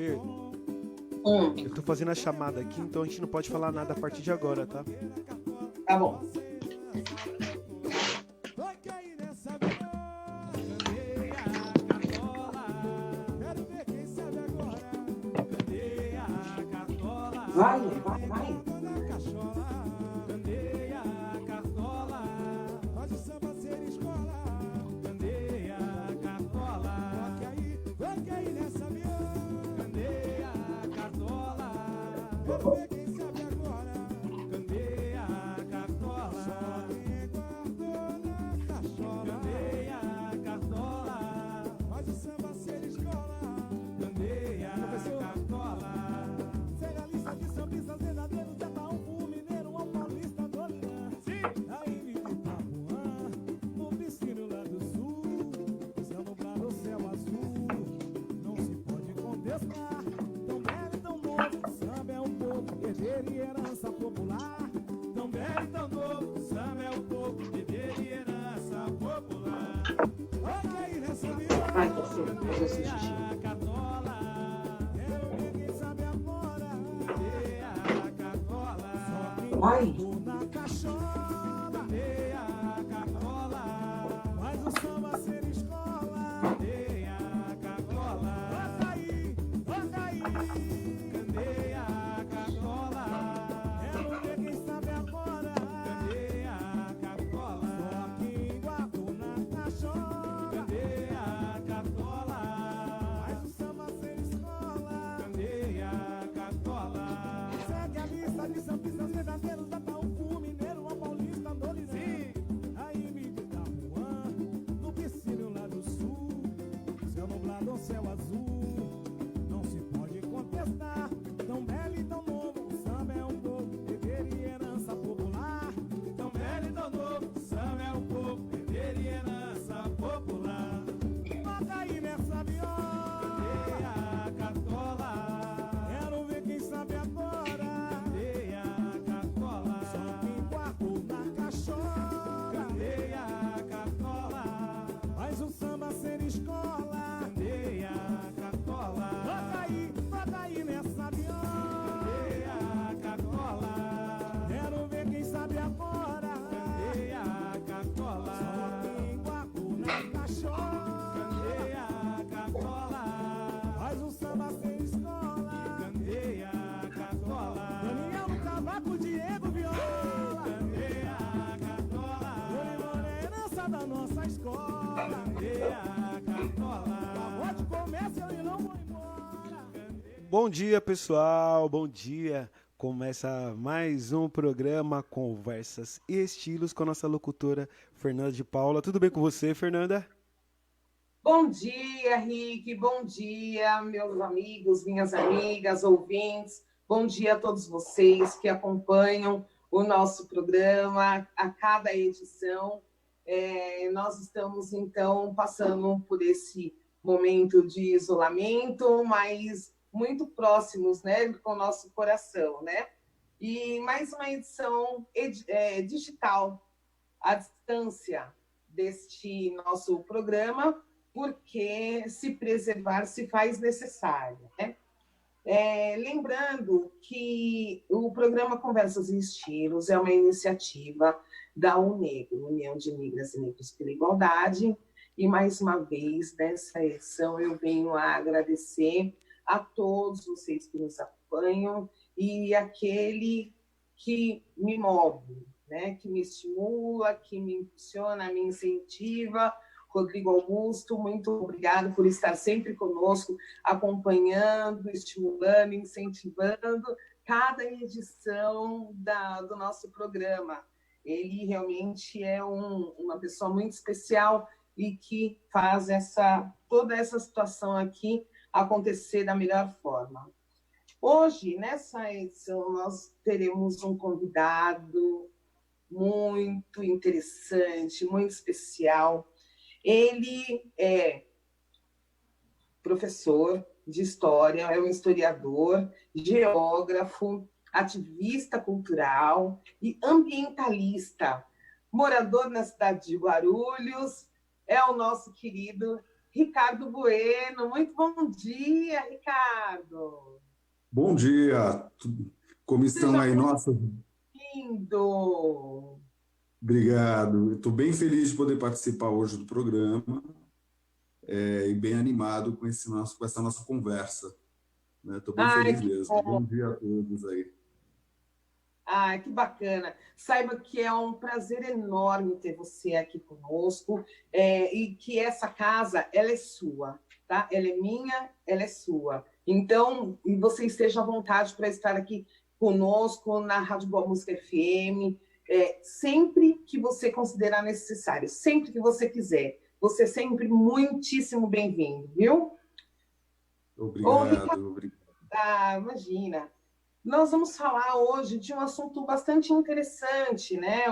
Fer, eu tô fazendo a chamada aqui, então a gente não pode falar nada a partir de agora, tá? Tá bom. Vai, vai, vai. Vai, fazer esse xixi. Vai. Bom dia, pessoal, bom dia. Começa mais um programa Conversas e Estilos com a nossa locutora Fernanda de Paula. Tudo bem com você, Fernanda? Bom dia, Rick. Bom dia, meus amigos, minhas amigas, ouvintes. Bom dia a todos vocês que acompanham o nosso programa a cada edição. Nós estamos, então, passando por esse momento de isolamento, mas muito próximos, né, com o nosso coração, né? E mais uma edição digital, à distância deste nosso programa, porque se preservar se faz necessário, né? Lembrando que o programa Conversas e Estilos é uma iniciativa da UNEGRO, União de Negras e Negros pela Igualdade, e mais uma vez, nessa edição, eu venho a agradecer a todos vocês que nos acompanham e aquele que me move, né? Que me estimula, que me impulsiona, me incentiva. Rodrigo Augusto, muito obrigado por estar sempre conosco, acompanhando, estimulando, incentivando cada edição do nosso programa. Ele realmente é uma pessoa muito especial e que faz toda essa situação aqui acontecer da melhor forma. Hoje, nessa edição, nós teremos um convidado muito interessante, muito especial. Ele é professor de história, é um historiador, geógrafo, ativista cultural e ambientalista, morador na cidade de Guarulhos, é o nosso querido Ricardo Bueno. Muito bom dia, Ricardo. Bom dia, como estão Seja aí? Nossa, bem-vindo. obrigado. Estou bem feliz de poder participar hoje do programa e bem animado com com essa nossa conversa. Estou bem Ai, feliz que mesmo. bom. Bom dia a todos aí. Ai, que bacana. Saiba que é um prazer enorme ter você aqui conosco, e que essa casa, ela é sua, tá? Ela é minha, ela é sua. Então, e você esteja à vontade para estar aqui conosco na Rádio Boa Música FM, sempre que você considerar necessário, sempre que você quiser. Você é sempre muitíssimo bem-vindo, viu? Ô, Ricardo, Obrigado, obrigado. imagina. Nós vamos falar hoje de um assunto bastante interessante, né?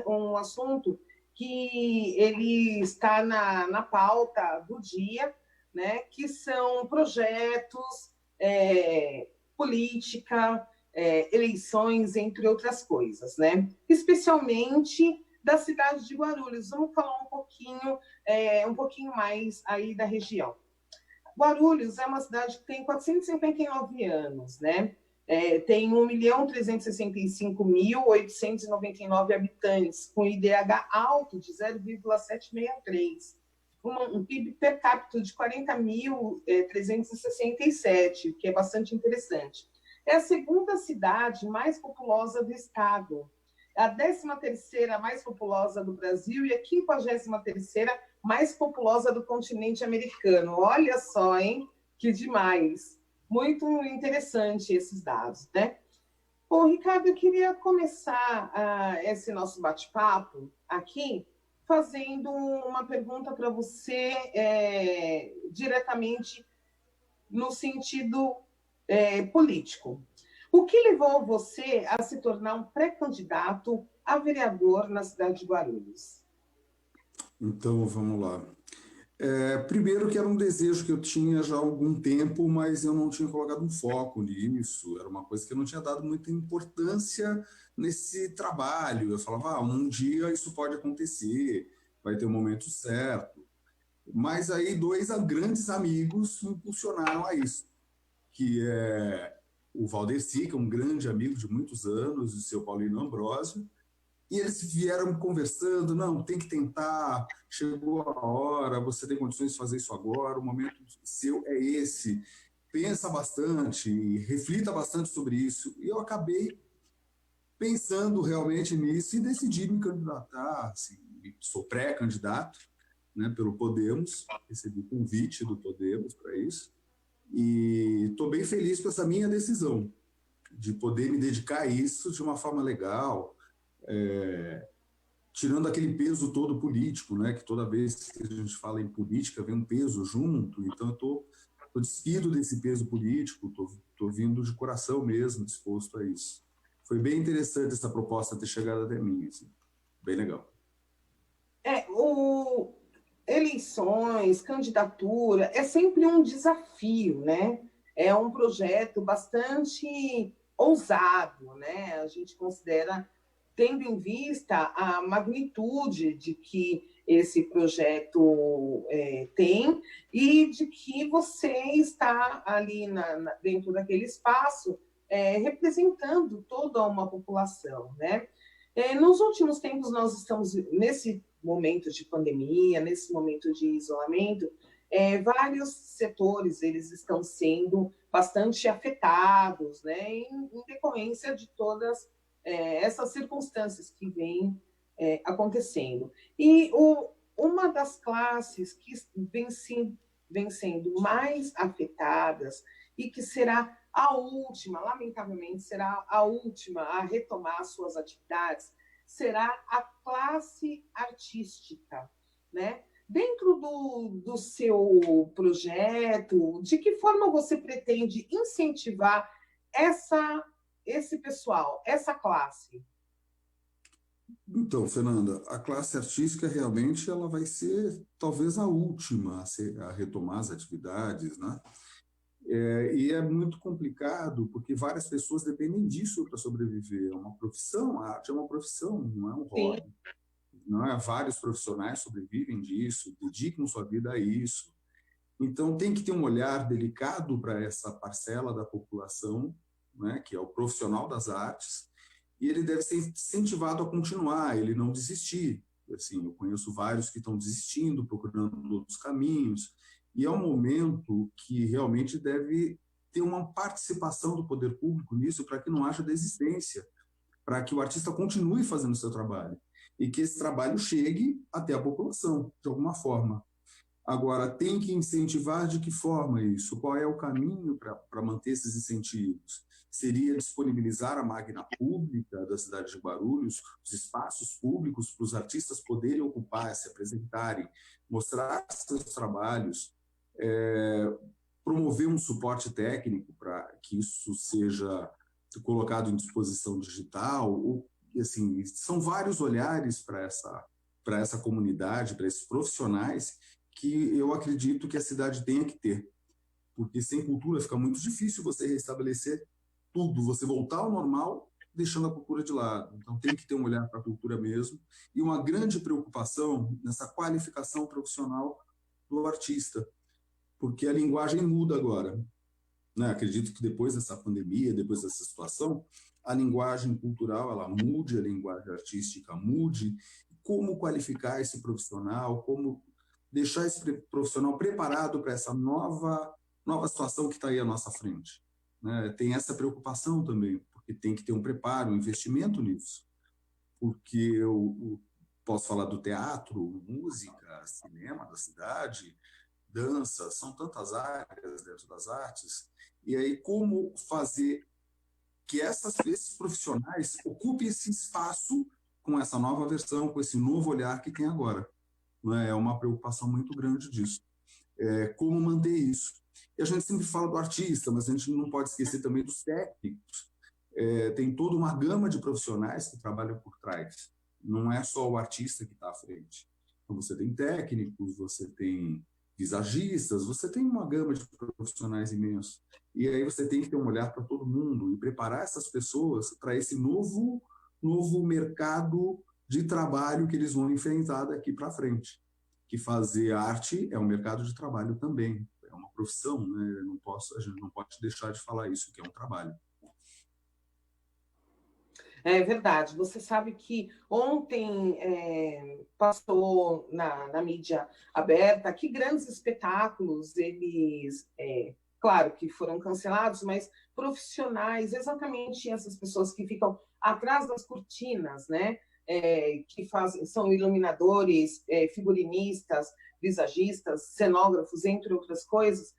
Um assunto que ele está na pauta do dia, né? Que são projetos, política, eleições, entre outras coisas, né? Especialmente da cidade de Guarulhos. Vamos falar um pouquinho mais aí da região. Guarulhos é uma cidade que tem 459 anos, né? Tem 1.365.899 habitantes, com IDH alto de 0,763, um PIB per capita de 40.367, que é bastante interessante. É a segunda cidade mais populosa do estado, a 13ª mais populosa do Brasil e a 53ª mais populosa do continente americano. Olha só, hein? Que demais! Muito interessante esses dados, né? Bom, Ricardo, eu queria começar esse nosso bate-papo aqui fazendo uma pergunta para você diretamente no sentido político. O que levou você a se tornar um pré-candidato a vereador na cidade de Guarulhos? Então, vamos lá. Primeiro que era um desejo que eu tinha já há algum tempo, mas eu não tinha colocado um foco nisso, era uma coisa que eu não tinha dado muita importância nesse trabalho. Eu falava, um dia isso pode acontecer, vai ter o momento certo. Mas aí dois grandes amigos me impulsionaram a isso, que é o Valdeci, que é um grande amigo de muitos anos, e o seu Paulino Ambrósio, e eles vieram conversando, não, tem que tentar, chegou a hora, você tem condições de fazer isso agora, o momento seu é esse. Pensa bastante, reflita bastante sobre isso. E eu acabei pensando realmente nisso e decidi me candidatar, assim, sou pré-candidato, né, pelo Podemos, recebi convite do Podemos para isso, e estou bem feliz com essa minha decisão, de poder me dedicar a isso de uma forma legal, tirando aquele peso todo político, né? Que toda vez que a gente fala em política vem um peso junto. Então eu tô despido desse peso político, tô vindo de coração mesmo, disposto a isso. Foi bem interessante essa proposta ter chegado até mim, assim. Bem legal. Eleições, candidatura, é sempre um desafio, né? É um projeto bastante ousado, né? A gente considera, tendo em vista a magnitude de que esse projeto tem e de que você está ali dentro daquele espaço representando toda uma população, né? Nos últimos tempos, nós estamos nesse momento de pandemia, nesse momento de isolamento, vários setores eles estão sendo bastante afetados, né, em decorrência de todas essas circunstâncias que vêm acontecendo. E uma das classes que vem sendo mais afetadas e que será a última, lamentavelmente, será a última a retomar suas atividades, será a classe artística, né? Dentro do seu projeto, de que forma você pretende incentivar esse pessoal, essa classe? Então, Fernanda, a classe artística realmente ela vai ser talvez a última a retomar as atividades, né? E é muito complicado, porque várias pessoas dependem disso para sobreviver. É uma profissão, a arte é uma profissão, não é um hobby. Sim. Não é? Vários profissionais sobrevivem disso, dedicam sua vida a isso. Então, tem que ter um olhar delicado para essa parcela da população, né, que é o profissional das artes, e ele deve ser incentivado a continuar, ele não desistir. Assim, eu conheço vários que estão desistindo, procurando outros caminhos, e é um momento que realmente deve ter uma participação do poder público nisso para que não haja desistência, para que o artista continue fazendo o seu trabalho e que esse trabalho chegue até a população, de alguma forma. Agora, tem que incentivar de que forma isso? Qual é o caminho para manter esses incentivos? Seria disponibilizar a máquina pública da cidade de Guarulhos, os espaços públicos para os artistas poderem ocupar, se apresentarem, mostrar seus trabalhos, promover um suporte técnico para que isso seja colocado em disposição digital? Ou, assim, são vários olhares para essa comunidade, para esses profissionais, que eu acredito que a cidade tenha que ter, porque sem cultura fica muito difícil você restabelecer tudo, você voltar ao normal, deixando a cultura de lado. Então tem que ter um olhar para a cultura mesmo, e uma grande preocupação nessa qualificação profissional do artista, porque a linguagem muda agora, né? Acredito que depois dessa pandemia, depois dessa situação, a linguagem cultural ela mude, a linguagem artística mude. Como qualificar esse profissional, como deixar esse profissional preparado para essa nova situação que está aí à nossa frente, né? Tem essa preocupação também, porque tem que ter um preparo, um investimento nisso, porque eu posso falar do teatro, música, cinema da cidade, dança, são tantas áreas dentro das artes, e aí como fazer que esses profissionais ocupem esse espaço com essa nova versão, com esse novo olhar que tem agora. É uma preocupação muito grande disso. Como manter isso? E a gente sempre fala do artista, mas a gente não pode esquecer também dos técnicos. Tem toda uma gama de profissionais que trabalham por trás. Não é só o artista que está à frente. Então, você tem técnicos, você tem visagistas, você tem uma gama de profissionais imenso. E aí você tem que ter um olhar para todo mundo e preparar essas pessoas para esse novo mercado de trabalho que eles vão enfrentar daqui para frente. Que fazer arte é um mercado de trabalho também, é uma profissão, né? A gente não pode deixar de falar isso, que é um trabalho. É verdade. Você sabe que ontem passou na mídia aberta que grandes espetáculos, eles, claro que foram cancelados, mas profissionais, exatamente essas pessoas que ficam atrás das cortinas, né? Que são iluminadores, figurinistas, visagistas, cenógrafos, entre outras coisas,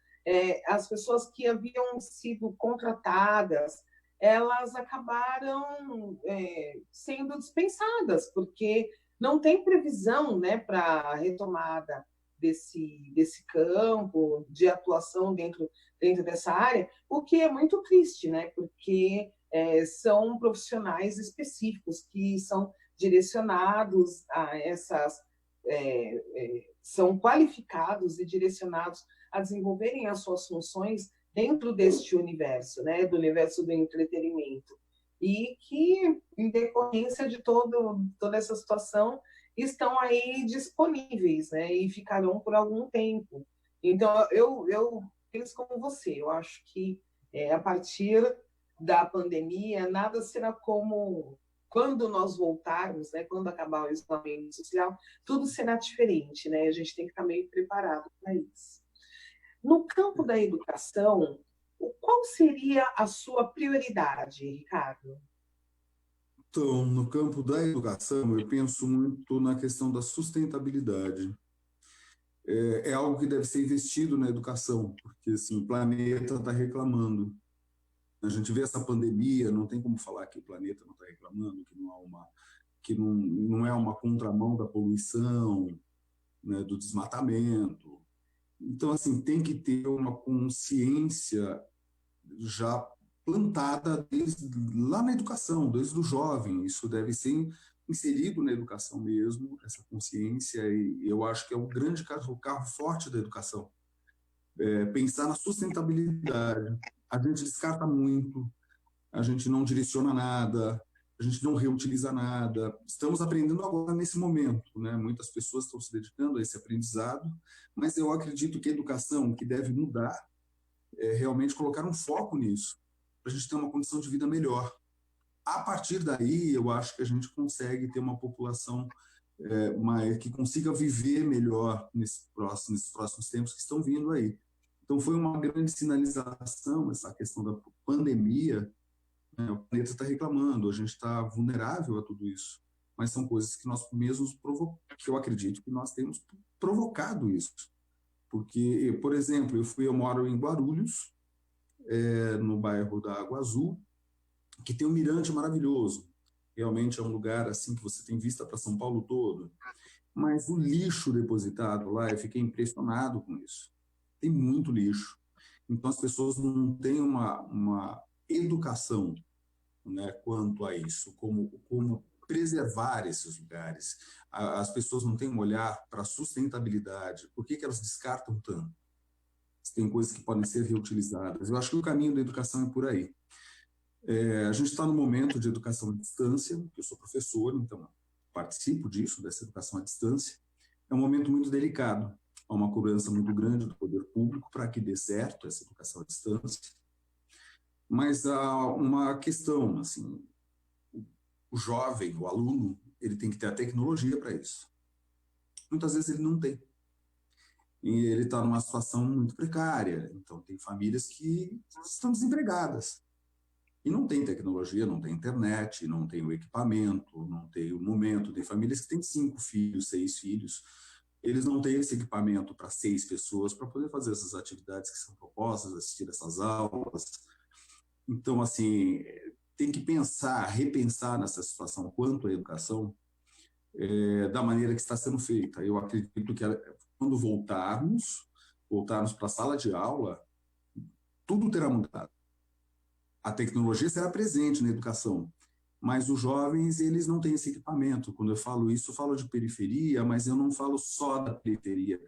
as pessoas que haviam sido contratadas, elas acabaram sendo dispensadas, porque não tem previsão, né, para a retomada desse campo de atuação dentro dessa área, o que é muito triste, né, porque são profissionais específicos que são direcionados a são qualificados e direcionados a desenvolverem as suas funções dentro deste universo, né, do universo do entretenimento, e que, em decorrência de toda essa situação, estão aí disponíveis, né, e ficarão por algum tempo. Então, eu penso como você, eu acho que a partir da pandemia, nada será como quando nós voltarmos, né, quando acabar o isolamento social, tudo será diferente, né, a gente tem que estar meio preparado para isso. No campo da educação, qual seria a sua prioridade, Ricardo? Então, no campo da educação, eu penso muito na questão da sustentabilidade. É algo que deve ser investido na educação, porque assim, o planeta está reclamando. A gente vê essa pandemia, não tem como falar que o planeta não está reclamando, que não é uma contramão da poluição, né, do desmatamento. Então, assim, tem que ter uma consciência já plantada lá na educação, desde o jovem. Isso deve ser inserido na educação mesmo, essa consciência, e eu acho que é o grande carro forte da educação. Pensar na sustentabilidade. A gente descarta muito, a gente não direciona nada, a gente não reutiliza nada. Estamos aprendendo agora nesse momento, né? Muitas pessoas estão se dedicando a esse aprendizado, mas eu acredito que a educação, que deve mudar, é realmente colocar um foco nisso, para a gente ter uma condição de vida melhor. A partir daí, eu acho que a gente consegue ter uma população que consiga viver melhor nesses próximos tempos que estão vindo aí. Então, foi uma grande sinalização essa questão da pandemia, né? O planeta está reclamando, a gente está vulnerável a tudo isso, mas são coisas que nós mesmos que eu acredito que nós temos provocado isso. Porque, por exemplo, eu moro em Guarulhos, no bairro da Água Azul, que tem um mirante maravilhoso. Realmente é um lugar assim que você tem vista para São Paulo todo. Mas o lixo depositado lá, eu fiquei impressionado com isso. Tem muito lixo. Então as pessoas não têm uma educação, né, quanto a isso, como preservar esses lugares. As pessoas não têm um olhar para a sustentabilidade. Por que elas descartam tanto? Tem coisas que podem ser reutilizadas. Eu acho que o caminho da educação é por aí. A gente está no momento de educação à distância, eu sou professor, então participo disso, dessa educação à distância. É um momento muito delicado, há uma cobrança muito grande do poder público para que dê certo essa educação à distância, mas há uma questão, assim, o jovem, o aluno, ele tem que ter a tecnologia para isso. Muitas vezes ele não tem. E ele está numa situação muito precária, então tem famílias que estão desempregadas. E não tem tecnologia, não tem internet, não tem o equipamento, não tem o momento. Tem famílias que têm 5 filhos, 6 filhos. Eles não têm esse equipamento para 6 pessoas para poder fazer essas atividades que são propostas, assistir essas aulas. Então, assim, tem que pensar, repensar nessa situação quanto à educação da maneira que está sendo feita. Eu acredito que quando voltarmos para a sala de aula, tudo terá mudado. A tecnologia será presente na educação, mas os jovens, eles não têm esse equipamento. Quando eu falo isso, eu falo de periferia, mas eu não falo só da periferia.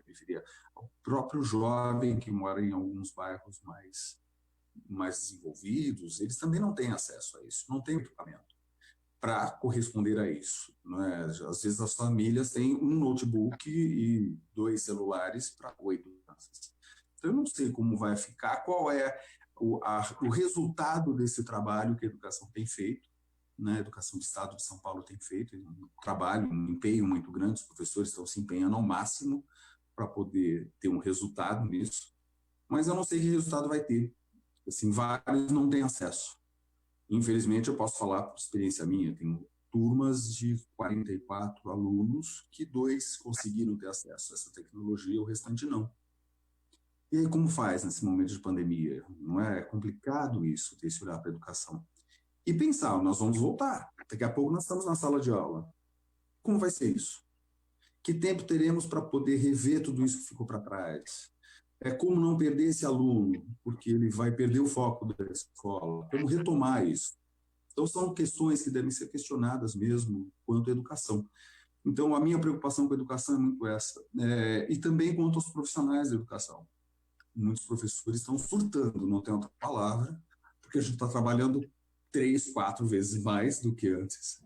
O próprio jovem que mora em alguns bairros mais desenvolvidos, eles também não têm acesso a isso, não têm equipamento para corresponder a isso, não é? Às vezes as famílias têm um notebook e 2 celulares para 8 crianças. Então eu não sei como vai ficar, qual é o resultado desse trabalho que a educação tem feito, né? A educação do Estado de São Paulo tem feito um trabalho, um empenho muito grande, os professores estão se empenhando ao máximo para poder ter um resultado nisso, mas eu não sei que resultado vai ter. Assim, vários não têm acesso. Infelizmente, eu posso falar por experiência minha, eu tenho turmas de 44 alunos que 2 conseguiram ter acesso a essa tecnologia, o restante não. E aí, como faz nesse momento de pandemia? Não é complicado isso, ter esse olhar para a educação. E pensar, nós vamos voltar. Daqui a pouco nós estamos na sala de aula. Como vai ser isso? Que tempo teremos para poder rever tudo isso que ficou para trás? Como não perder esse aluno, porque ele vai perder o foco da escola? Como retomar isso? Então, são questões que devem ser questionadas mesmo quanto à educação. Então, a minha preocupação com a educação é muito essa. E também quanto aos profissionais da educação. Muitos professores estão surtando, não tem outra palavra, porque a gente está trabalhando 3, 4 vezes mais do que antes.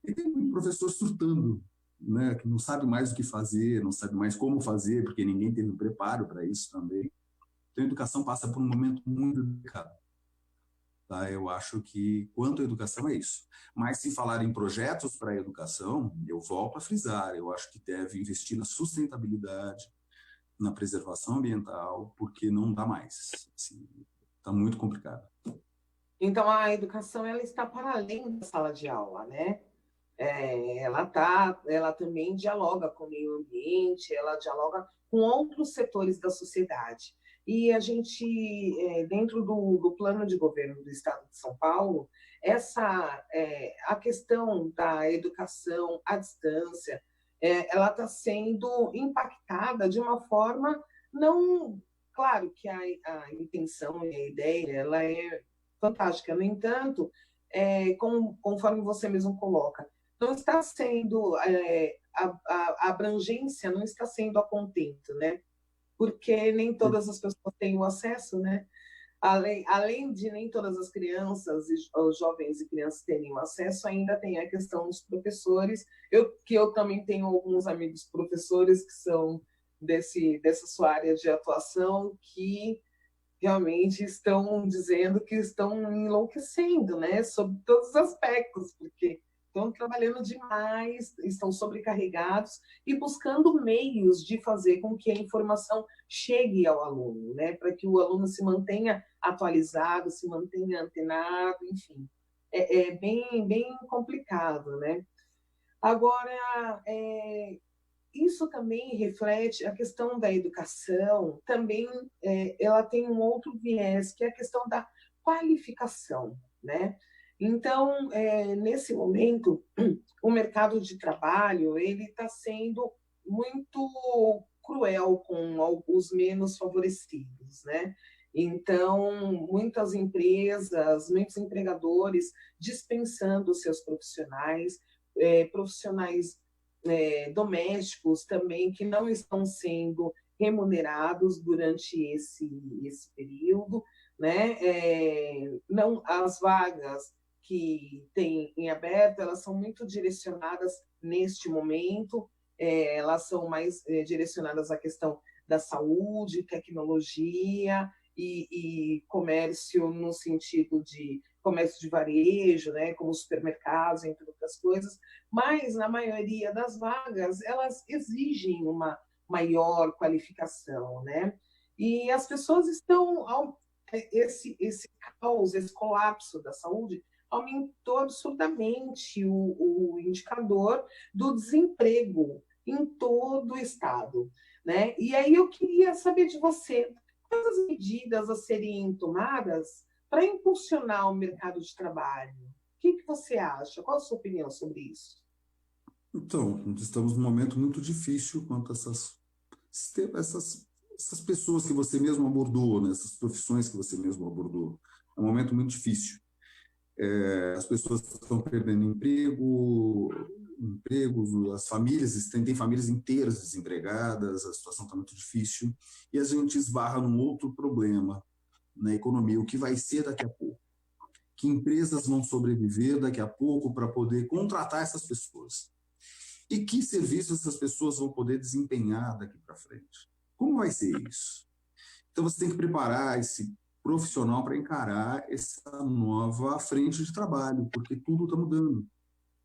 E tem muito professor surtando, né, que não sabe mais o que fazer, não sabe mais como fazer, porque ninguém teve preparo para isso também. Então, a educação passa por um momento muito delicado. Tá? Eu acho que, quanto à educação, é isso. Mas, se falar em projetos para a educação, eu volto a frisar, eu acho que deve investir na sustentabilidade, na preservação ambiental, porque não dá mais. Assim, está muito complicado. Então, a educação ela está para além da sala de aula, né? Ela também dialoga com o meio ambiente, ela dialoga com outros setores da sociedade. E a gente, dentro do plano de governo do Estado de São Paulo, a questão da educação à distância, ela está sendo impactada de uma forma não... Claro que a intenção e a ideia ela é fantástica, no entanto, conforme você mesmo coloca, não está sendo, a abrangência não está sendo a contento, né? Porque nem todas as pessoas têm o acesso, né, além de nem todas as crianças, os jovens e crianças terem acesso, ainda tem a questão dos professores. Eu também tenho alguns amigos professores que são dessa sua área de atuação, que realmente estão dizendo que estão enlouquecendo, né, sobre todos os aspectos, porque estão trabalhando demais, estão sobrecarregados e buscando meios de fazer com que a informação chegue ao aluno, né, para que o aluno se mantenha atualizado, se mantenha antenado, enfim. É bem complicado, né? Agora, isso também reflete a questão da educação, também ela tem um outro viés, que é a questão da qualificação, né? Então, nesse momento, o mercado de trabalho ele está sendo muito cruel com os menos favorecidos, né? Então, muitas empresas, muitos empregadores dispensando seus profissionais, profissionais domésticos também que não estão sendo remunerados durante esse período, né? Não, as vagas que tem em aberto, elas são muito direcionadas neste momento, elas são mais direcionadas à questão da saúde, tecnologia e comércio no sentido de comércio de varejo, né, como supermercados, entre outras coisas, mas na maioria das vagas elas exigem uma maior qualificação, né? E as pessoas estão esse caos, esse colapso da saúde aumentou absurdamente o indicador do desemprego em todo o estado, né? E aí eu queria saber de você, quais as medidas a serem tomadas para impulsionar o mercado de trabalho? O que você acha? Qual a sua opinião sobre isso? Então, estamos num momento muito difícil quanto a essas pessoas que você mesmo abordou, né? Essas profissões que você mesmo abordou. É um momento muito difícil. As pessoas estão perdendo empregos, as famílias, tem famílias inteiras desempregadas, a situação está muito difícil, e a gente esbarra num outro problema na economia, o que vai ser daqui a pouco. Que empresas vão sobreviver daqui a pouco para poder contratar essas pessoas? E que serviços essas pessoas vão poder desempenhar daqui para frente? Como vai ser isso? Então, você tem que preparar esse profissional para encarar essa nova frente de trabalho, porque tudo está mudando.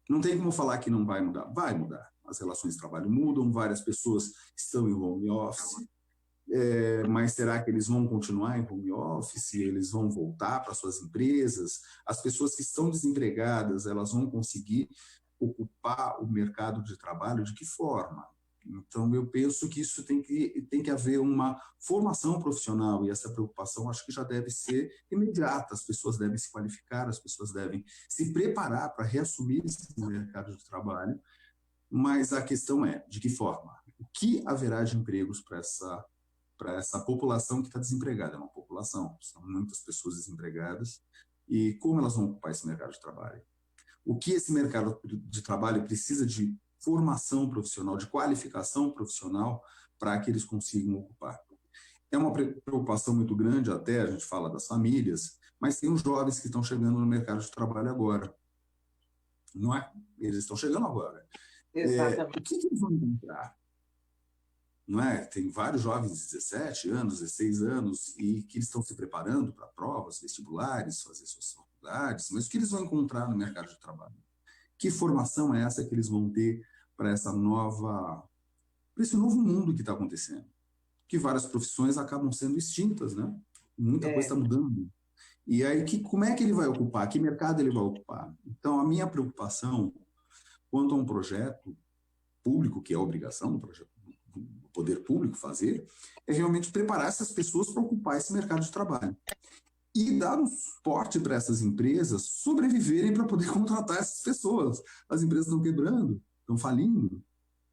Não tem como falar que não vai mudar. Vai mudar. As relações de trabalho mudam, várias pessoas estão em home office, mas será que eles vão continuar em home office? Eles vão voltar para suas empresas? As pessoas que estão desempregadas, elas vão conseguir ocupar o mercado de trabalho de que forma? Então, eu penso que isso tem que haver uma formação profissional, e essa preocupação acho que já deve ser imediata. As pessoas devem se qualificar, as pessoas devem se preparar para reassumir esse mercado de trabalho, mas a questão é, de que forma? O que haverá de empregos para essa população que está desempregada? É uma população, são muitas pessoas desempregadas, e como elas vão ocupar esse mercado de trabalho? O que esse mercado de trabalho precisa de formação profissional, de qualificação profissional para que eles consigam ocupar? É uma preocupação muito grande, até a gente fala das famílias, mas tem os jovens que estão chegando no mercado de trabalho agora. Não é? Eles estão chegando agora. O que eles vão encontrar? Não é? Tem vários jovens de 17 anos, 16 anos, e que estão se preparando para provas, vestibulares, fazer suas faculdades, mas o que eles vão encontrar no mercado de trabalho? Que formação é essa que eles vão ter para esse novo mundo que está acontecendo? Que várias profissões acabam sendo extintas, né? Muita coisa está mudando. E aí, como é que ele vai ocupar? Que mercado ele vai ocupar? Então, a minha preocupação quanto a um projeto público, que é a obrigação do projeto do poder público fazer, é realmente preparar essas pessoas para ocupar esse mercado de trabalho. E dar um suporte para essas empresas sobreviverem para poder contratar essas pessoas. As empresas estão quebrando, estão falindo,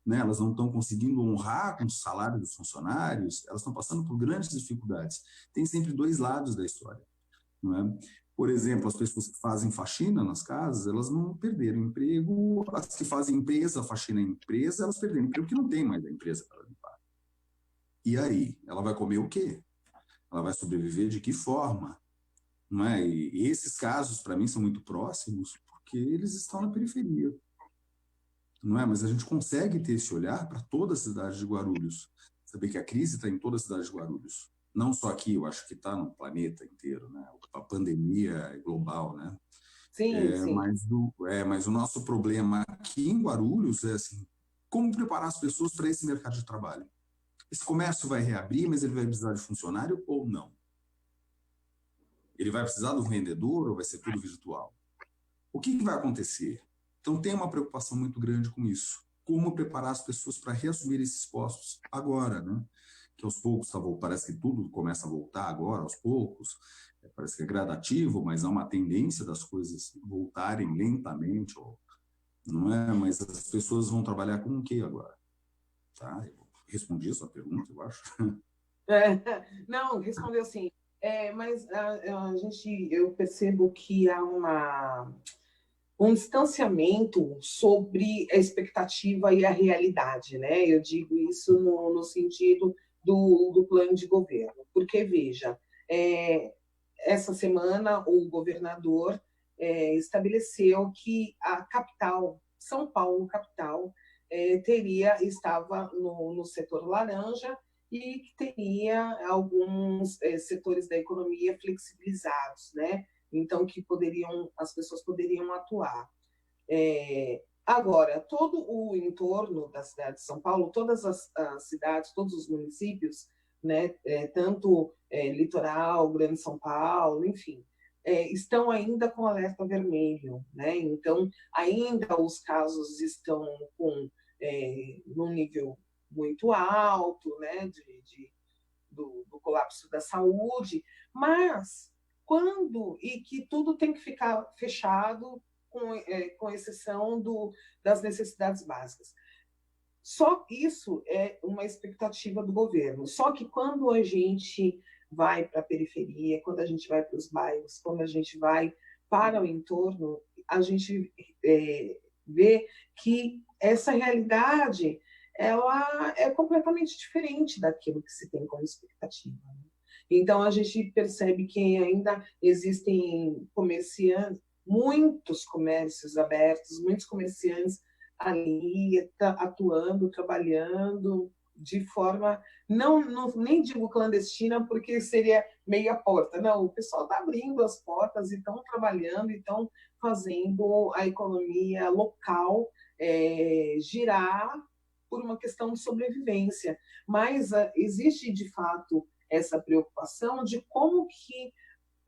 né? Elas não estão conseguindo honrar com o salário dos funcionários, elas estão passando por grandes dificuldades. Tem sempre dois lados da história, não é? Por exemplo, as pessoas que fazem faxina nas casas, elas não perderam emprego. As que fazem faxina em empresa, elas perderam emprego porque não tem mais a empresa para limpar. E aí? Ela vai comer o quê? Ela Ela vai sobreviver de que forma? Não é? E esses casos, para mim, são muito próximos porque eles estão na periferia. Não é? Mas a gente consegue ter esse olhar para toda a cidade de Guarulhos. Saber que a crise está em toda a cidade de Guarulhos. Não só aqui, eu acho que está no planeta inteiro. Né? A pandemia é global, né? Sim, sim. Mas o nosso problema aqui em Guarulhos é assim, como preparar as pessoas para esse mercado de trabalho? Esse comércio vai reabrir, mas ele vai precisar de funcionário ou não? Ele vai precisar do vendedor ou vai ser tudo virtual? O que vai acontecer? Então, tem uma preocupação muito grande com isso. Como preparar as pessoas para reassumir esses postos agora, né? Que aos poucos, parece que tudo começa a voltar agora, aos poucos. Parece que é gradativo, mas há uma tendência das coisas voltarem lentamente, não é? Mas as pessoas vão trabalhar com o quê agora? Tá? Eu respondi a sua pergunta, eu acho. Não, respondeu sim. Mas eu percebo que há um distanciamento sobre a expectativa e a realidade, né? Eu digo isso no sentido do plano de governo, porque, veja, essa semana o governador estabeleceu que a capital, São Paulo, capital, estava no setor laranja e que teria alguns setores da economia flexibilizados, né? Então, as pessoas poderiam atuar. Agora, todo o entorno da cidade de São Paulo, todas as cidades, todos os municípios, né, tanto litoral, Grande São Paulo, enfim, estão ainda com alerta vermelho, né? Então, ainda os casos estão num nível muito alto, né, do colapso da saúde, mas e que tudo tem que ficar fechado, com exceção das necessidades básicas. Só isso é uma expectativa do governo. Só que quando a gente vai para a periferia, quando a gente vai para os bairros, quando a gente vai para o entorno, a gente vê que essa realidade ela é completamente diferente daquilo que se tem como expectativa. Né? Então, a gente percebe que ainda existem muitos comércios abertos, muitos comerciantes ali atuando, trabalhando de forma, nem digo clandestina, porque seria meia porta. Não, o pessoal está abrindo as portas e estão trabalhando, e estão fazendo a economia local girar por uma questão de sobrevivência. Mas existe, de fato, essa preocupação de como que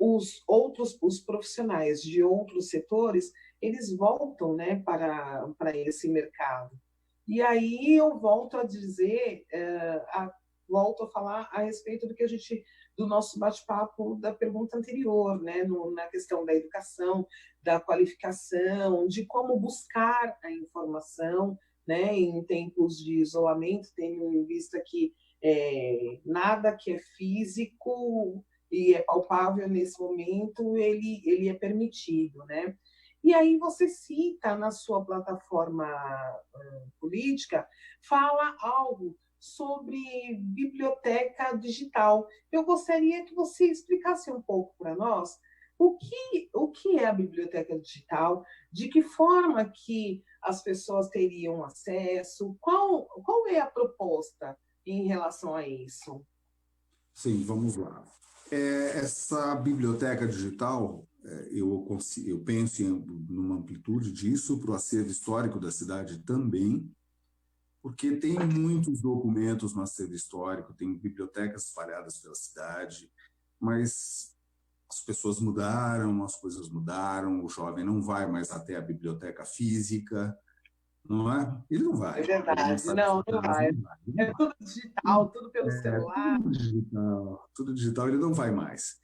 os profissionais de outros setores, eles voltam, né, para esse mercado. E aí eu volto a dizer, volto a falar a respeito do nosso bate-papo da pergunta anterior, né, na questão da educação, da qualificação, de como buscar a informação, né, em tempos de isolamento, tendo visto que nada que é físico e é palpável nesse momento, ele é permitido, né? E aí você cita na sua plataforma política, fala algo sobre biblioteca digital. Eu gostaria que você explicasse um pouco para nós o que é a biblioteca digital, de que forma que as pessoas teriam acesso, qual é a proposta em relação a isso? Sim, vamos lá. Essa biblioteca digital, eu penso numa amplitude disso para o acervo histórico da cidade também, porque tem muitos documentos no acervo histórico, tem bibliotecas espalhadas pela cidade, mas as pessoas mudaram, as coisas mudaram, o jovem não vai mais até a biblioteca física, não é? Ele não vai. É verdade, não vai. É tudo digital, tudo pelo celular. Tudo digital, ele não vai mais.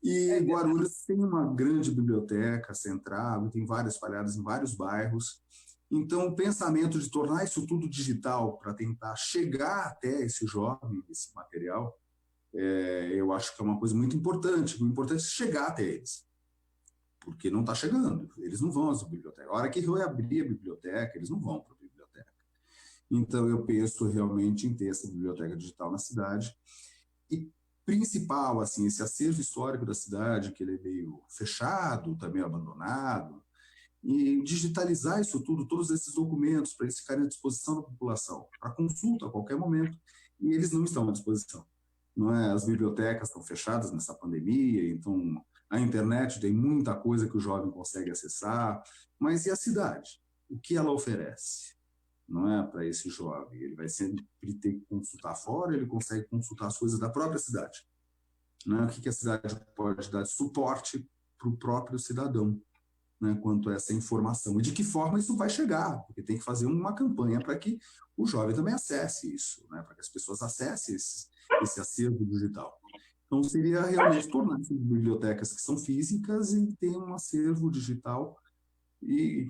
E Guarulhos tem uma grande biblioteca central, tem várias espalhadas em vários bairros. Então, o pensamento de tornar isso tudo digital para tentar chegar até esse jovem, esse material, eu acho que é uma coisa muito importante. O importante é chegar até eles, porque não está chegando. Eles não vão às bibliotecas. A hora que eu abrir a biblioteca, eles não vão para a biblioteca. Então, eu penso realmente em ter essa biblioteca digital na cidade. E principal, assim, esse acervo histórico da cidade, que ele é meio fechado, também abandonado, e digitalizar isso tudo, todos esses documentos, para eles ficarem à disposição da população, para consulta a qualquer momento, e eles não estão à disposição. Não é? As bibliotecas estão fechadas nessa pandemia, então a internet tem muita coisa que o jovem consegue acessar, mas e a cidade? O que ela oferece? Não é para esse jovem? Ele vai sempre ter que consultar fora, ele consegue consultar as coisas da própria cidade. Não é? O que a cidade pode dar de suporte para o próprio cidadão, né, quanto a essa informação. E de que forma isso vai chegar? Porque tem que fazer uma campanha para que o jovem também acesse isso, né, para que as pessoas acessem esse acervo digital. Então, seria realmente tornar essas bibliotecas que são físicas e ter um acervo digital e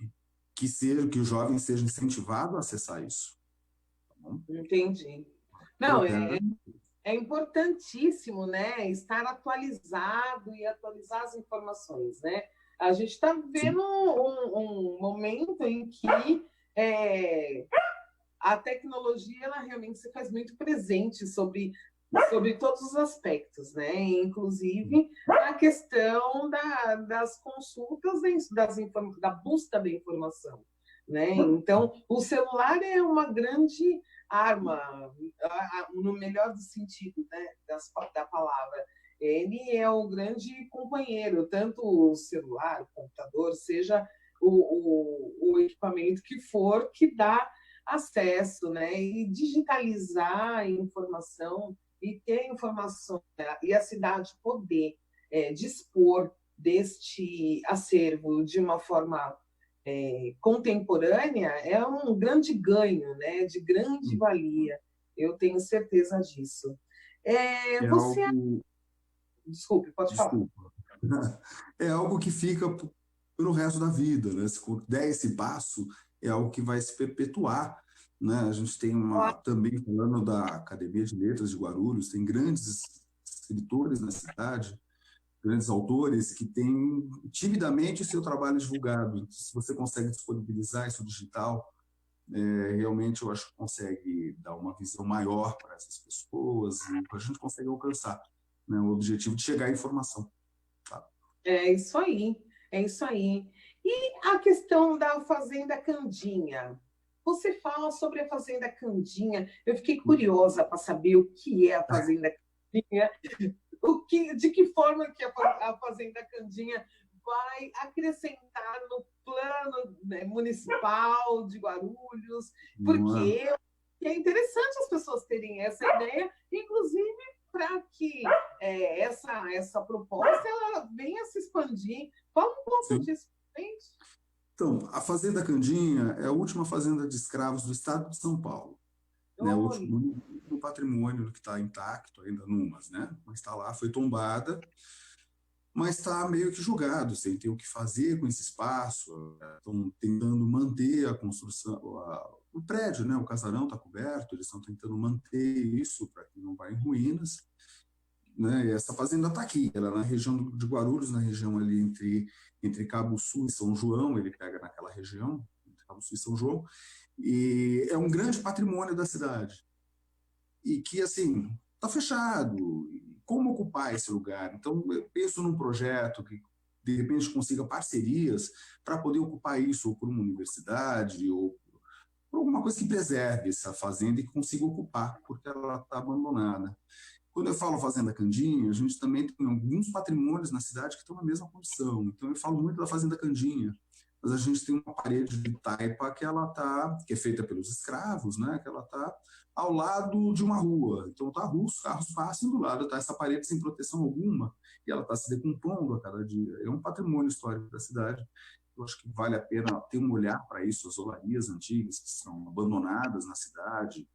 que o jovem seja incentivado a acessar isso. Tá bom? Entendi. Não, é importantíssimo, né, estar atualizado e atualizar as informações, né? A gente está vivendo um momento em que a tecnologia ela realmente se faz muito presente sobre todos os aspectos, né? Inclusive a questão das consultas, da busca da informação, né? Então, o celular é uma grande arma, no melhor do sentido, né, da palavra. Ele é o grande companheiro, tanto o celular, o computador, seja o equipamento que for, que dá acesso, né? E digitalizar a informação e ter informação, né? E a cidade poder dispor deste acervo de uma forma contemporânea é um grande ganho, né? De grande valia. Eu tenho certeza disso. Você... Algo... Desculpe, pode falar. É algo que fica pelo resto da vida, né? Se der esse passo, é algo que vai se perpetuar, né? A gente tem também, falando da Academia de Letras de Guarulhos, tem grandes escritores na cidade, grandes autores que têm timidamente seu trabalho divulgado. Se você consegue disponibilizar isso digital, realmente eu acho que consegue dar uma visão maior para essas pessoas e a gente consegue alcançar, né, o objetivo de chegar à informação. Tá? É isso aí, é isso aí. E a questão da Fazenda Candinha? Você fala sobre a Fazenda Candinha. Eu fiquei curiosa para saber o que é a Fazenda Candinha, de que forma que a Fazenda Candinha vai acrescentar no plano, né, municipal de Guarulhos, porque é interessante as pessoas terem essa ideia, inclusive para que essa proposta ela venha se expandir. Fala um pouco disso, gente. Então, a Fazenda Candinha é a última fazenda de escravos do estado de São Paulo. Né, o último patrimônio que está intacto ainda numas, né? Mas está lá, foi tombada, mas está meio que julgado, sem ter o que fazer com esse espaço. Estão tentando manter a construção, o prédio, né? O casarão está coberto, eles estão tentando manter isso para que não vá em ruínas. Né? E essa fazenda está aqui, ela é na região de Guarulhos, na região ali entre Cabo Sul e São João, ele pega naquela região, entre Cabo Sul e São João, e é um grande patrimônio da cidade. E que, assim, está fechado. Como ocupar esse lugar? Então, eu penso num projeto que, de repente, consiga parcerias para poder ocupar isso, ou por uma universidade, ou por alguma coisa que preserve essa fazenda e que consiga ocupar, porque ela está abandonada. Quando eu falo Fazenda Candinha, a gente também tem alguns patrimônios na cidade que estão na mesma condição. Então, eu falo muito da Fazenda Candinha, mas a gente tem uma parede de taipa que é feita pelos escravos, né? Que ela está ao lado de uma rua. Então, os carros passam do lado, está essa parede sem proteção alguma, e ela está se decompondo a cada dia. É um patrimônio histórico da cidade. Eu acho que vale a pena ter um olhar para isso, as olarias antigas que são abandonadas na cidade.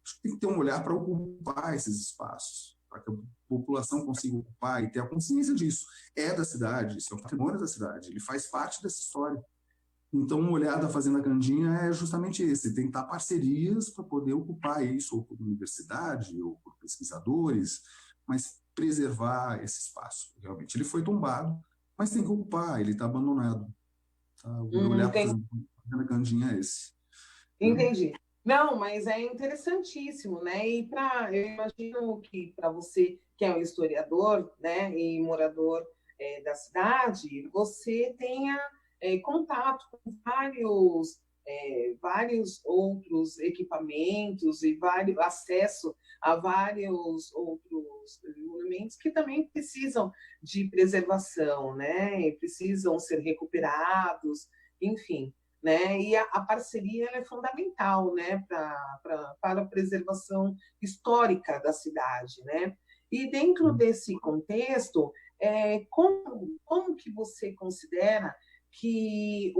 Acho que tem que ter um olhar para ocupar esses espaços, para que a população consiga ocupar e ter a consciência disso. É da cidade, isso é um patrimônio da cidade, ele faz parte dessa história. Então, um olhar da Fazenda Candinha é justamente esse, tentar parcerias para poder ocupar isso, ou por universidade, ou por pesquisadores, mas preservar esse espaço. Realmente, ele foi tombado, mas tem que ocupar, ele está abandonado. Tá? O olhar para a Fazenda Candinha é esse. Entendi. Não, mas é interessantíssimo, né? E eu imagino que para você que é um historiador, né, e morador da cidade, você tenha contato com vários outros equipamentos e acesso a vários outros monumentos que também precisam de preservação, né? E precisam ser recuperados, enfim. Né? E a parceria é fundamental, né? Para a preservação histórica da cidade. Né? E dentro desse contexto, como que você considera que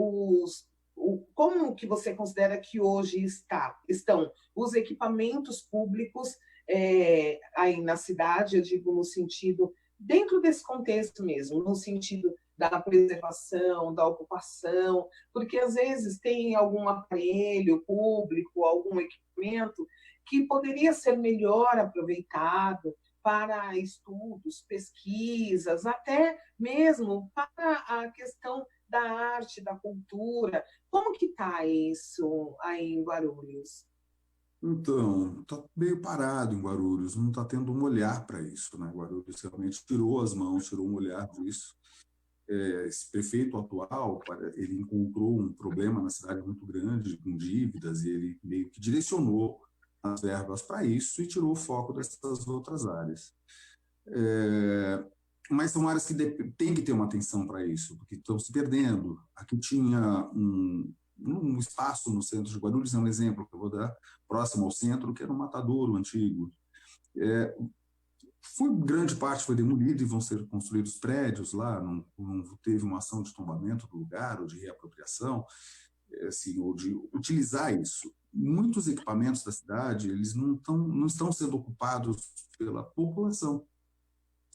como que você considera que hoje estão os equipamentos públicos aí na cidade, eu digo no sentido, dentro desse contexto mesmo, no sentido da preservação, da ocupação, porque às vezes tem algum aparelho público, algum equipamento que poderia ser melhor aproveitado para estudos, pesquisas, até mesmo para a questão da arte, da cultura. Como que está isso aí em Guarulhos? Então, está meio parado em Guarulhos, não está tendo um olhar para isso, né? Guarulhos realmente tirou as mãos, tirou um olhar disso. Esse prefeito atual, ele encontrou um problema na cidade muito grande, com dívidas, e ele meio que direcionou as verbas para isso e tirou o foco dessas outras áreas. Mas são áreas que tem que ter uma atenção para isso, porque estão se perdendo. Aqui tinha um espaço no centro de Guarulhos, é um exemplo que eu vou dar, próximo ao centro, que era um matadouro antigo. Grande parte foi demolida e vão ser construídos prédios lá, não teve uma ação de tombamento do lugar ou de reapropriação, assim, ou de utilizar isso. Muitos equipamentos da cidade, eles não estão sendo ocupados pela população.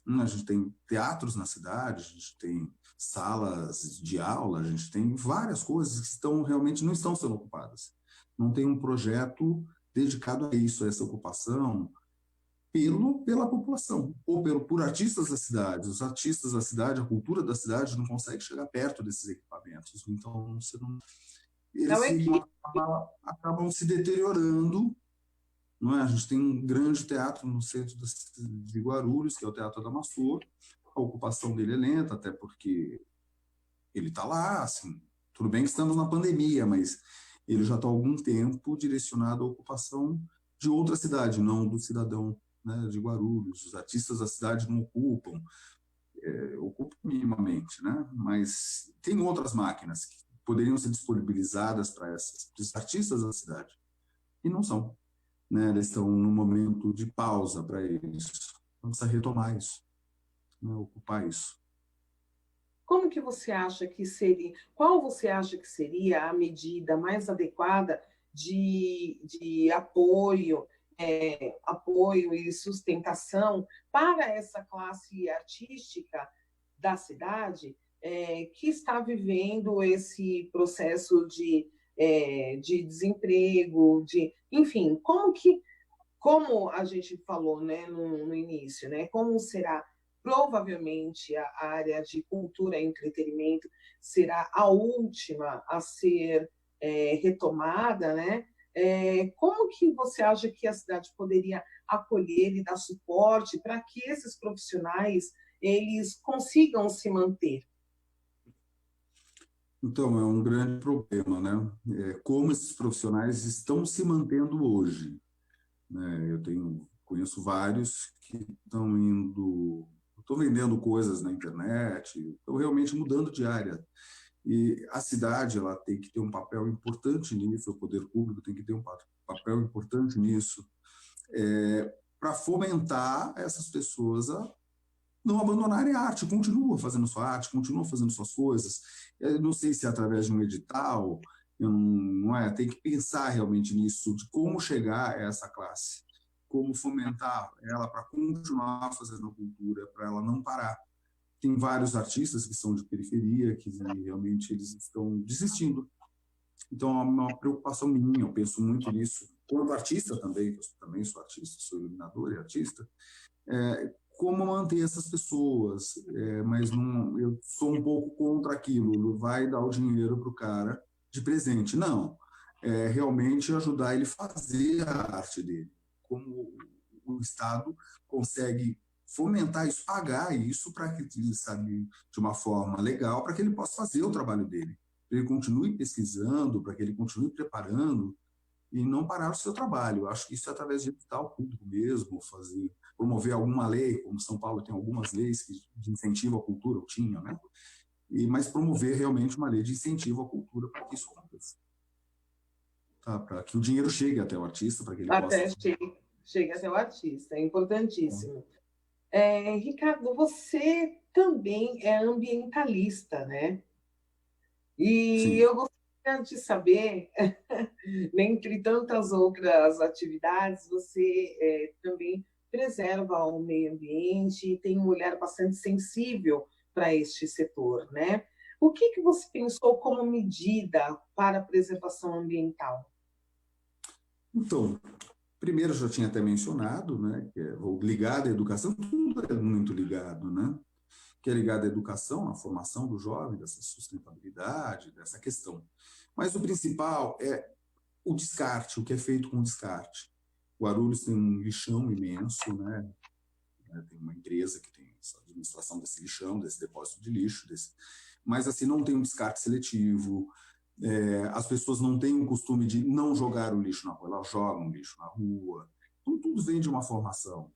A gente tem teatros na cidade, a gente tem salas de aula, a gente tem várias coisas que realmente não estão sendo ocupadas. Não tem um projeto dedicado a isso, a essa ocupação, pela população, ou por artistas da cidade. Os artistas da cidade, a cultura da cidade não consegue chegar perto desses equipamentos. Então, eles acabam se deteriorando. Não é? A gente tem um grande teatro no centro de Guarulhos, que é o Teatro da Massor. A ocupação dele é lenta, até porque ele está lá, assim, tudo bem que estamos na pandemia, mas ele já está há algum tempo direcionado à ocupação de outra cidade, não do cidadão, né, de Guarulhos. Os artistas da cidade não ocupam, ocupam minimamente, né? Mas tem outras máquinas que poderiam ser disponibilizadas para esses artistas da cidade, e não são. Né, eles estão num momento de pausa para isso. Vamos retomar isso, né, ocupar isso. Como que você acha que seria, qual você acha que seria a medida mais adequada de apoio, apoio e sustentação para essa classe artística da cidade que está vivendo esse processo de desemprego, enfim, como a gente falou, né, no início, né, como será provavelmente a área de cultura e entretenimento será a última a ser retomada, né? Como que você acha que a cidade poderia acolher e dar suporte para que esses profissionais eles consigam se manter? Então, é um grande problema, né? Como esses profissionais estão se mantendo hoje, né? Conheço vários que estão vendendo coisas na internet, estão realmente mudando de área. E a cidade ela tem que ter um papel importante nisso, o poder público tem que ter um papel importante nisso, para fomentar essas pessoas a não abandonarem a arte, continua fazendo sua arte, continua fazendo suas coisas. Eu não sei se é através de um edital, tem que pensar realmente nisso, de como chegar a essa classe, como fomentar ela para continuar fazendo cultura, para ela não parar. Tem vários artistas que são de periferia, que realmente eles estão desistindo. Então, é uma preocupação minha, eu penso muito nisso. Quanto artista também, eu também sou artista, sou iluminador e artista, como manter essas pessoas, mas eu sou um pouco contra aquilo, vai dar o dinheiro para o cara de presente. Não, realmente ajudar ele a fazer a arte dele. Como o Estado consegue fomentar isso, pagar isso para que ele, sabe, de uma forma legal, para que ele possa fazer o trabalho dele, para ele continue pesquisando, para que ele continue preparando e não parar o seu trabalho. Eu acho que isso é através de edital público mesmo, promover alguma lei, como São Paulo tem algumas leis de incentivo à cultura, ou tinha, né? Mas promover realmente uma lei de incentivo à cultura para que isso aconteça. Tá? Para que o dinheiro chegue até o artista, para que ele possa... Até chegue até o artista, é importantíssimo. Ricardo, você também é ambientalista, né? E Sim. eu gostaria de saber, dentre tantas outras atividades, você também preserva o meio ambiente e tem um olhar bastante sensível para este setor, né? O que você pensou como medida para a preservação ambiental? Então, primeiro, eu já tinha até mencionado, né, que é ligado à educação, tudo é muito ligado, né? Que é ligado à educação, à formação do jovem, dessa sustentabilidade, dessa questão. Mas o principal é o descarte, o que é feito com o descarte. Guarulhos tem um lixão imenso, né? Tem uma empresa que tem essa administração desse lixão, desse depósito de lixo, mas assim não tem um descarte seletivo. As pessoas não têm o costume de não jogar o lixo na rua, elas jogam lixo na rua. Então, tudo vem de uma formação.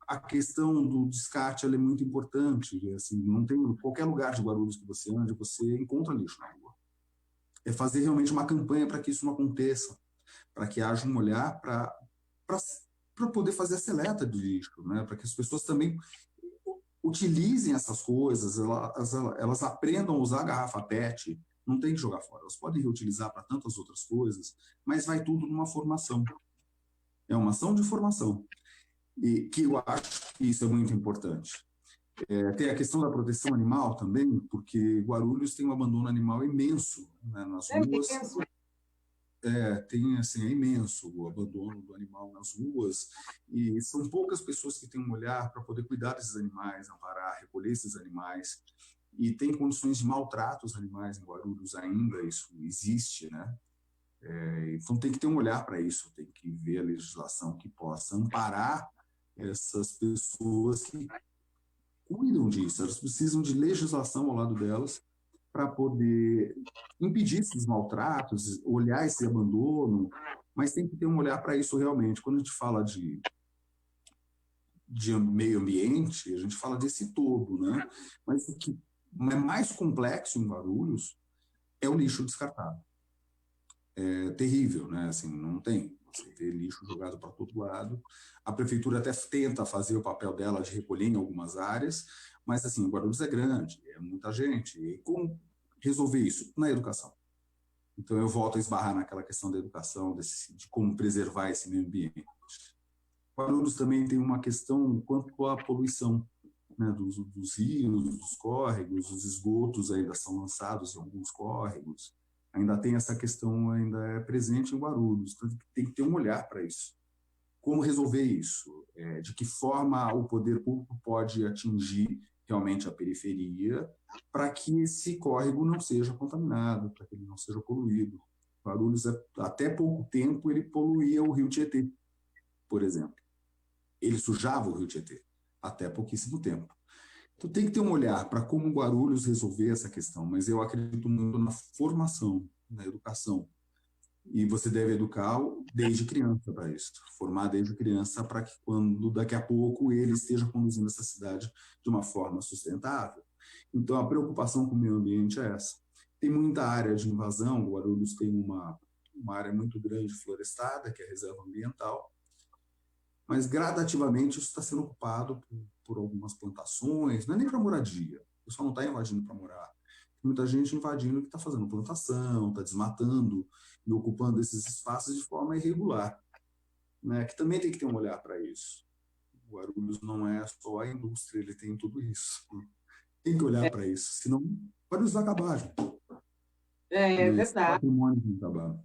A questão do descarte é muito importante. Assim, não tem qualquer lugar de Guarulhos que você ande, você encontra lixo na rua. É fazer realmente uma campanha para que isso não aconteça, para que haja um olhar para poder fazer a seleta de lixo, né? Para que as pessoas também utilizem essas coisas, elas aprendam a usar a garrafa PET, não tem que jogar fora, elas podem reutilizar para tantas outras coisas, mas vai tudo numa formação. É uma ação de formação. E que eu acho que isso é muito importante. Tem a questão da proteção animal também, porque Guarulhos tem um abandono animal imenso, né, nas ruas. Mesmo. Tem, assim, é imenso o abandono do animal nas ruas, e são poucas pessoas que têm um olhar para poder cuidar desses animais, amparar, recolher esses animais, e tem condições de maltrato aos animais em Guarulhos ainda, isso existe, né? Então tem que ter um olhar para isso, tem que ver a legislação que possa amparar essas pessoas que cuidam disso, elas precisam de legislação ao lado delas para poder impedir esses maltratos, olhar esse abandono, mas tem que ter um olhar para isso realmente. Quando a gente fala de meio ambiente, a gente fala desse todo, né? Mas o que é mais complexo em Guarulhos é o lixo descartado. É terrível, né? Assim, não tem. Você vê lixo jogado para todo lado. A prefeitura até tenta fazer o papel dela de recolher em algumas áreas, mas assim, Guarulhos é grande, é muita gente. E como resolver isso? Na educação. Então eu volto a esbarrar naquela questão da educação, de como preservar esse meio ambiente. Guarulhos também tem uma questão quanto à poluição, né, dos rios, dos córregos, os esgotos ainda são lançados em alguns córregos. Ainda tem essa questão, ainda é presente em Guarulhos, então tem que ter um olhar para isso. Como resolver isso? De que forma o poder público pode atingir realmente a periferia para que esse córrego não seja contaminado, para que ele não seja poluído. Guarulhos, até pouco tempo, ele poluía o rio Tietê, por exemplo. Ele sujava o rio Tietê, até pouquíssimo tempo. Então tem que ter um olhar para como Guarulhos resolver essa questão, mas eu acredito muito na formação, na educação. E você deve educar desde criança para isso, formar desde criança para que quando daqui a pouco ele esteja conduzindo essa cidade de uma forma sustentável. Então a preocupação com o meio ambiente é essa. Tem muita área de invasão, o Guarulhos tem uma área muito grande florestada, que é a reserva ambiental, mas gradativamente isso está sendo ocupado por algumas plantações, não é nem para moradia, o pessoal não está invadindo para morar. Tem muita gente invadindo que está fazendo plantação, está desmatando e ocupando esses espaços de forma irregular, né? Que também tem que ter um olhar para isso. O Guarulhos não é só a indústria, ele tem tudo isso. Tem que olhar para isso, senão o Guarulhos vai acabar, gente. É Esse verdade. patrimônio vai acabar.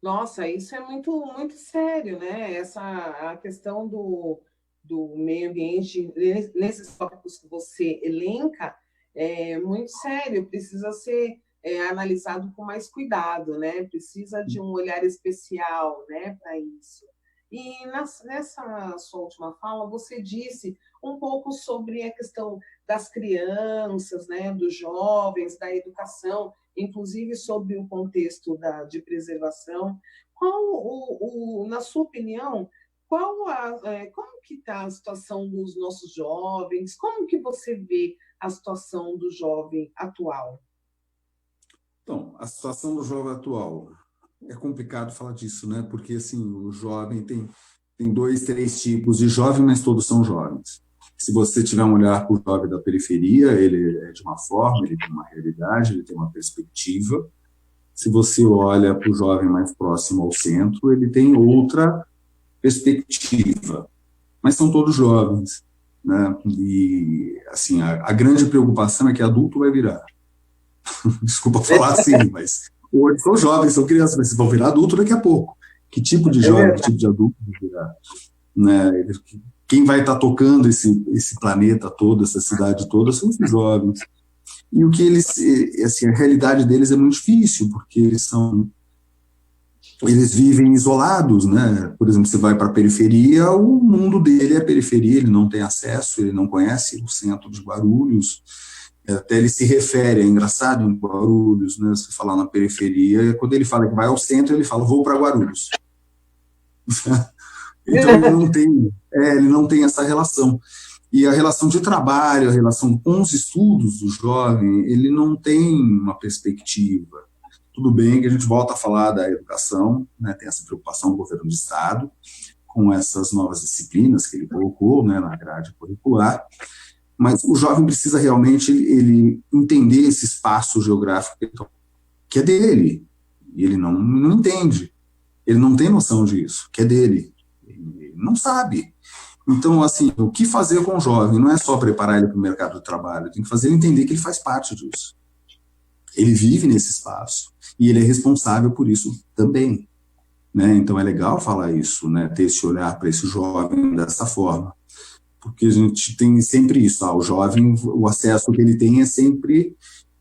Nossa, isso é muito, muito sério, né? A questão do meio ambiente, nesses tópicos que você elenca, é muito sério, precisa ser analisado com mais cuidado, né? Precisa de um olhar especial, né, para isso. E nessa sua última fala, você disse um pouco sobre a questão das crianças, né, dos jovens, da educação, inclusive sobre o contexto de preservação. Na sua opinião, como que está a situação dos nossos jovens? Como que você vê a situação do jovem atual? Então, a situação do jovem atual é complicado falar disso, né? Porque assim, o jovem tem dois, três tipos de jovem, mas todos são jovens. Se você tiver um olhar para o jovem da periferia, ele é de uma forma, ele tem uma realidade, ele tem uma perspectiva. Se você olha para o jovem mais próximo ao centro, ele tem outra perspectiva. Mas são todos jovens, né? E assim, a grande preocupação é que adulto vai virar. Desculpa falar assim, mas hoje são jovens, são crianças, mas vão virar adulto daqui a pouco. Que tipo de jovem, que tipo de adulto vai virar? Né? Quem vai estar tocando esse planeta todo, essa cidade toda, são os jovens. E o que eles, assim, a realidade deles é muito difícil, porque eles vivem isolados, né? Por exemplo, você vai para a periferia, o mundo dele é a periferia, ele não tem acesso, ele não conhece o centro de Guarulhos. Até ele se refere, é engraçado, em Guarulhos, né? Se falar na periferia, quando ele fala que vai ao centro, ele fala, vou para Guarulhos. Então ele não tem essa relação. E a relação de trabalho, a relação com os estudos do jovem, ele não tem uma perspectiva. Tudo bem que a gente volta a falar da educação, né? Tem essa preocupação do governo do Estado com essas novas disciplinas que ele colocou, né, na grade curricular, mas o jovem precisa realmente ele entender esse espaço geográfico que é dele, e ele não entende, ele não tem noção disso, que é dele, ele não sabe. Então, assim, o que fazer com o jovem não é só preparar ele para o mercado de trabalho, tem que fazer ele entender que ele faz parte disso. Ele vive nesse espaço, e ele é responsável por isso também. Né? Então, é legal falar isso, né? Ter esse olhar para esse jovem dessa forma. Porque a gente tem sempre isso, o jovem, o acesso que ele tem é sempre,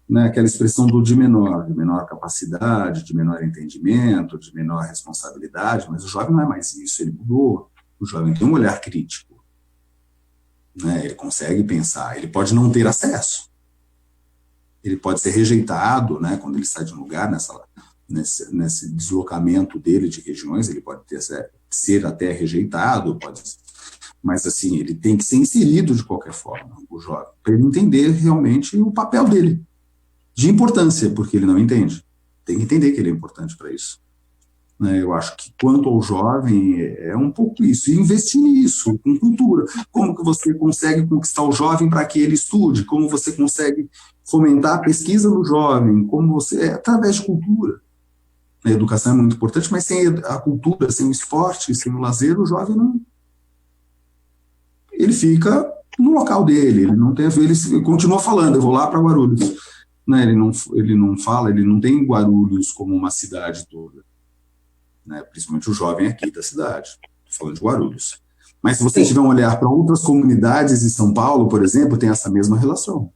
né, aquela expressão de menor capacidade, de menor entendimento, de menor responsabilidade, mas o jovem não é mais isso, ele mudou. O jovem tem um olhar crítico, né, ele consegue pensar, ele pode não ter acesso, ele pode ser rejeitado, né, quando ele sai de um lugar, nesse deslocamento dele de regiões, ele pode ser até rejeitado, mas assim, ele tem que ser inserido de qualquer forma, o jovem, para ele entender realmente o papel dele, de importância, porque ele não entende. Tem que entender que ele é importante para isso. Né? Eu acho que quanto ao jovem, é um pouco isso, e investir nisso, com cultura. Como que você consegue conquistar o jovem para que ele estude? Como você consegue fomentar a pesquisa no jovem? Como você... através de cultura. A educação é muito importante, mas sem a cultura, sem o esporte, sem o lazer, o jovem não... ele fica no local dele, ele não tem, ele continua falando, eu vou lá para Guarulhos, né? Ele não fala, ele não tem Guarulhos como uma cidade toda, né? Principalmente o jovem aqui da cidade, estou falando de Guarulhos. Mas se você tiver um olhar para outras comunidades em São Paulo, por exemplo, tem essa mesma relação,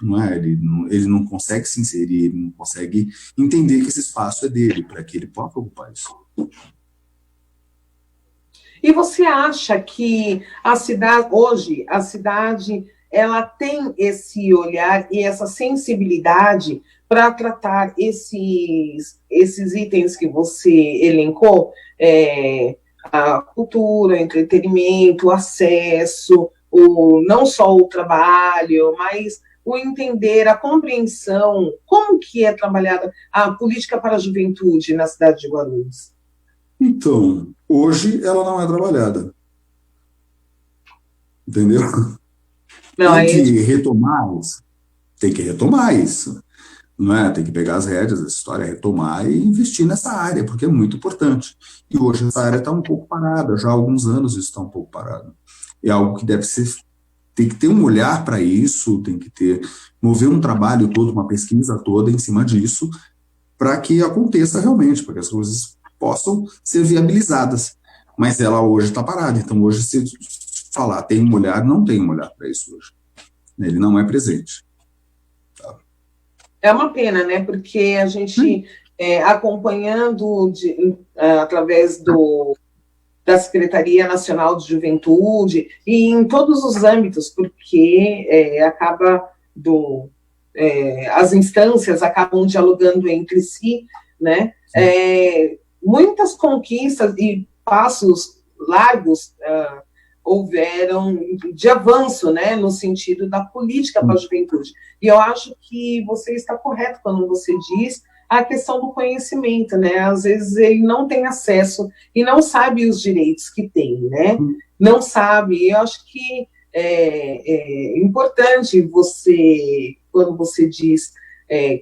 não é? Ele não consegue se inserir, ele não consegue entender que esse espaço é dele, para que ele possa ocupar isso. E você acha que a cidade, ela tem esse olhar e essa sensibilidade para tratar esses itens que você elencou? A cultura, o entretenimento, o acesso, não só o trabalho, mas o entender, a compreensão, como que é trabalhada a política para a juventude na cidade de Guarulhos? Então, hoje ela não é trabalhada. Entendeu? Não, tem que retomar isso. Tem que retomar isso. Não é? Tem que pegar as rédeas dessa história, retomar e investir nessa área, porque é muito importante. E hoje essa área está um pouco parada, já há alguns anos isso está um pouco parado. É algo que deve ser... tem que ter um olhar para isso, tem que mover um trabalho todo, uma pesquisa toda em cima disso, para que aconteça realmente, para que as coisas possam ser viabilizadas. Mas ela hoje está parada, então hoje se falar tem um olhar, não tem um olhar para isso hoje. Ele não é presente. Tá? É uma pena, né? Porque a gente, acompanhando através da Secretaria Nacional de Juventude, e em todos os âmbitos, porque as instâncias acabam dialogando entre si, né? Muitas conquistas e passos largos houveram de avanço, né, no sentido da política para a juventude. E eu acho que você está correto quando você diz a questão do conhecimento, né? Às vezes ele não tem acesso e não sabe os direitos que tem, né? Não sabe. Eu acho que é importante você, quando você diz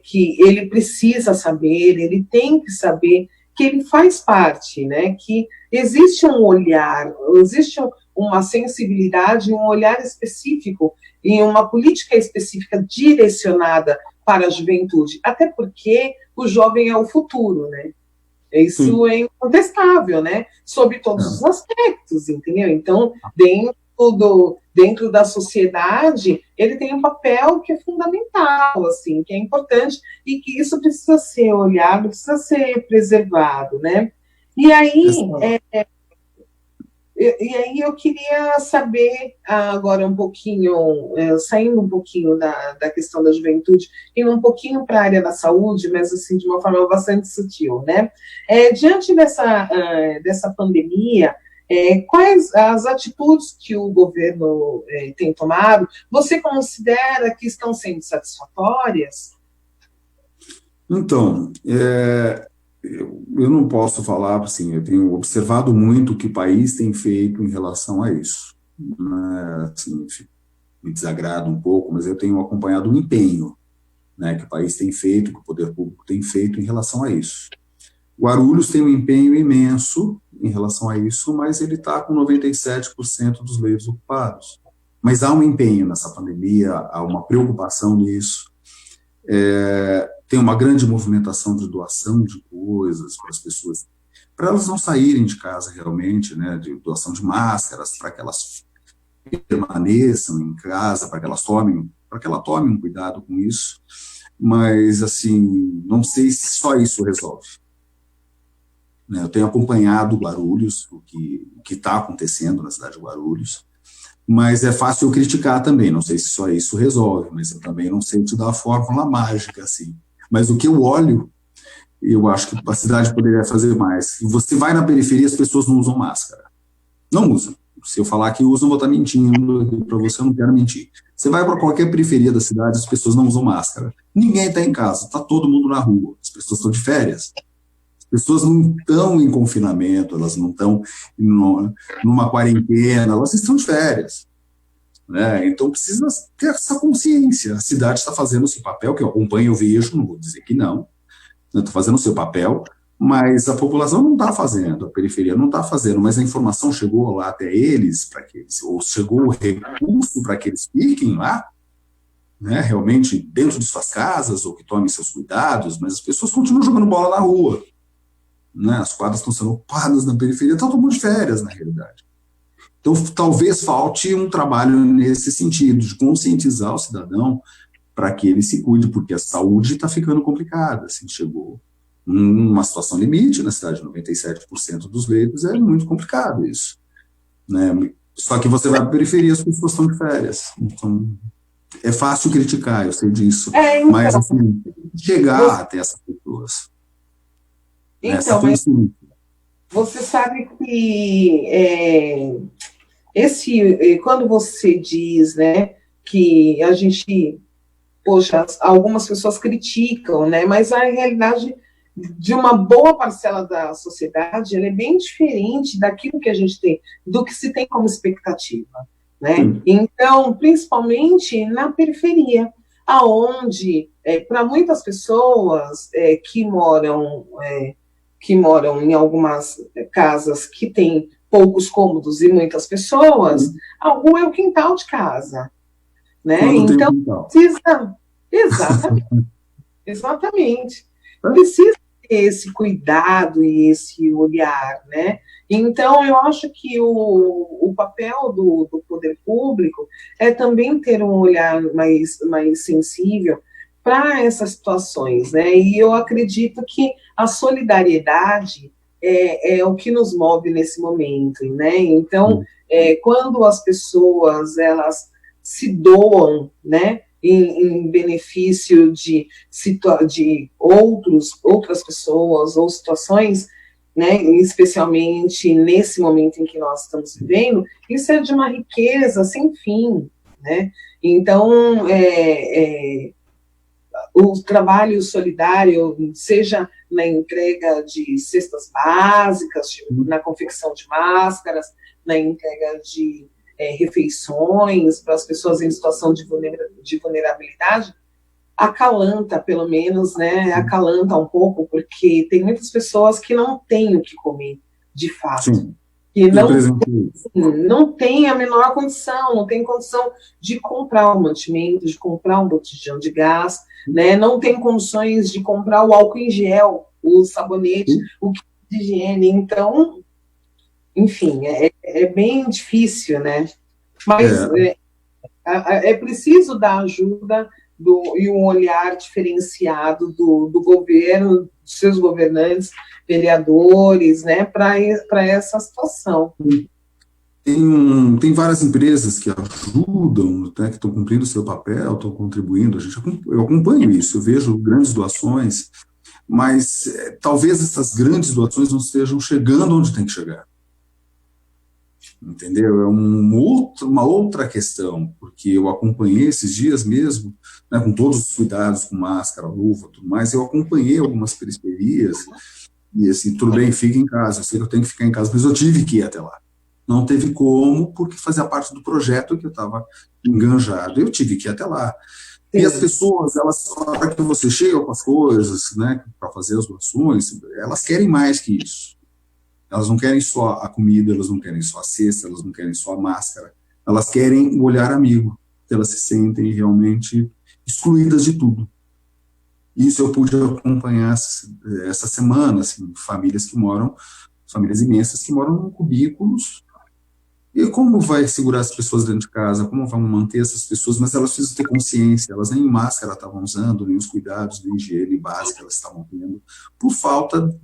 que ele precisa saber, ele tem que saber que ele faz parte, né? Que existe um olhar, existe uma sensibilidade, um olhar específico e uma política específica direcionada para a juventude, até porque o jovem é o futuro, né? Isso é incontestável, né? Sob todos os aspectos, entendeu? Então, dentro da sociedade, ele tem um papel que é fundamental, assim, que é importante e que isso precisa ser olhado, precisa ser preservado, né? E aí eu queria saber agora um pouquinho, saindo um pouquinho da questão da juventude, indo um pouquinho para a área da saúde, mas assim, de uma forma bastante sutil, né? Diante dessa pandemia, quais as atitudes que o governo tem tomado, você considera que estão sendo satisfatórias? Então, eu não posso falar, assim, eu tenho observado muito o que o país tem feito em relação a isso. Né? Assim, me desagrada um pouco, mas eu tenho acompanhado o empenho, né, que o país tem feito, que o poder público tem feito em relação a isso. Guarulhos tem um empenho imenso em relação a isso, mas ele está com 97% dos leitos ocupados. Mas há um empenho nessa pandemia, há uma preocupação nisso. Tem uma grande movimentação de doação de coisas para as pessoas, para elas não saírem de casa realmente, né, de doação de máscaras, para que elas permaneçam em casa, para que ela tome um cuidado com isso. Mas, assim, não sei se só isso resolve. Eu tenho acompanhado Guarulhos, o que está acontecendo na cidade de Guarulhos, mas é fácil eu criticar também, não sei se só isso resolve, mas eu também não sei te dar a fórmula mágica, assim. Mas o que eu olho, eu acho que a cidade poderia fazer mais. Você vai na periferia, as pessoas não usam máscara. Não usam. Se eu falar que usam, eu vou estar mentindo para você, eu não quero mentir. Você vai para qualquer periferia da cidade, as pessoas não usam máscara. Ninguém está em casa, está todo mundo na rua. As pessoas estão de férias. As pessoas não estão em confinamento, elas não estão numa quarentena, elas estão de férias. Né? Então precisa ter essa consciência. A cidade está fazendo o seu papel, que eu acompanho, eu vejo, não vou dizer que não, está fazendo o seu papel, mas a população não está fazendo, a periferia não está fazendo, mas a informação chegou lá até eles, ou chegou o recurso para que eles fiquem lá, né, realmente dentro de suas casas, ou que tomem seus cuidados, mas as pessoas continuam jogando bola na rua. Né? As quadras estão sendo ocupadas na periferia, está todo mundo de férias, na realidade. Então, talvez falte um trabalho nesse sentido, de conscientizar o cidadão para que ele se cuide, porque a saúde está ficando complicada. Assim, chegou numa situação limite na cidade, 97% dos leitos, é muito complicado isso. Né? Só que você vai para a periferia, as pessoas estão de férias. Então, é fácil criticar, eu sei disso. Então, mas, assim, chegar até essas pessoas. Então, mas você sabe que quando você diz, né, que a gente, poxa, algumas pessoas criticam, né, mas a realidade de uma boa parcela da sociedade, ela é bem diferente daquilo que a gente tem, do que se tem como expectativa, né? Então, principalmente na periferia, aonde, para muitas pessoas que moram em algumas casas que têm poucos cômodos e muitas pessoas, algum é o quintal de casa, né? Então, precisa... Exatamente. Precisa ter esse cuidado e esse olhar, né? Então, eu acho que o papel do poder público é também ter um olhar mais sensível para essas situações, né? E eu acredito que a solidariedade é o que nos move nesse momento, né? Então, quando as pessoas elas se doam, né, em benefício de outras pessoas ou situações, né, especialmente nesse momento em que nós estamos vivendo, isso é de uma riqueza sem fim, né? Então, o trabalho solidário, seja na entrega de cestas básicas, na confecção de máscaras, na entrega de refeições para as pessoas em situação de vulnerabilidade, acalanta, pelo menos, né? Acalanta um pouco, porque tem muitas pessoas que não têm o que comer, de fato. Sim. Que não tem a menor condição, não tem condição de comprar um mantimento, de comprar um botijão de gás, né? Não tem condições de comprar o álcool em gel, o sabonete, o kit de higiene. Então, enfim, é bem difícil, né? Mas é preciso dar ajuda e um olhar diferenciado do governo, dos seus governantes, vereadores, né, para essa situação. Tem várias empresas que ajudam, né, que estão cumprindo o seu papel, estão contribuindo. Eu acompanho isso, eu vejo grandes doações, mas talvez essas grandes doações não estejam chegando onde tem que chegar. Entendeu? É uma outra questão, porque eu acompanhei esses dias mesmo, né, com todos os cuidados, com máscara, luva, tudo mais, eu acompanhei algumas periferias, e assim, tudo bem, fica em casa, eu sei que eu tenho que ficar em casa, mas eu tive que ir até lá. Não teve como, porque fazia parte do projeto que eu estava enganjado, eu tive que ir até lá. E as pessoas, elas, na hora que você chega com as coisas, né, para fazer as doações, elas querem mais que isso. Elas não querem só a comida, elas não querem só a cesta, elas não querem só a máscara. Elas querem o olhar amigo. Elas se sentem realmente excluídas de tudo. Isso eu pude acompanhar essa semana, assim, famílias imensas que moram em cubículos. E como vai segurar as pessoas dentro de casa? Como vão manter essas pessoas? Mas elas precisam ter consciência. Elas nem máscara estavam usando, nem os cuidados, nem higiene básica elas estavam tendo, por falta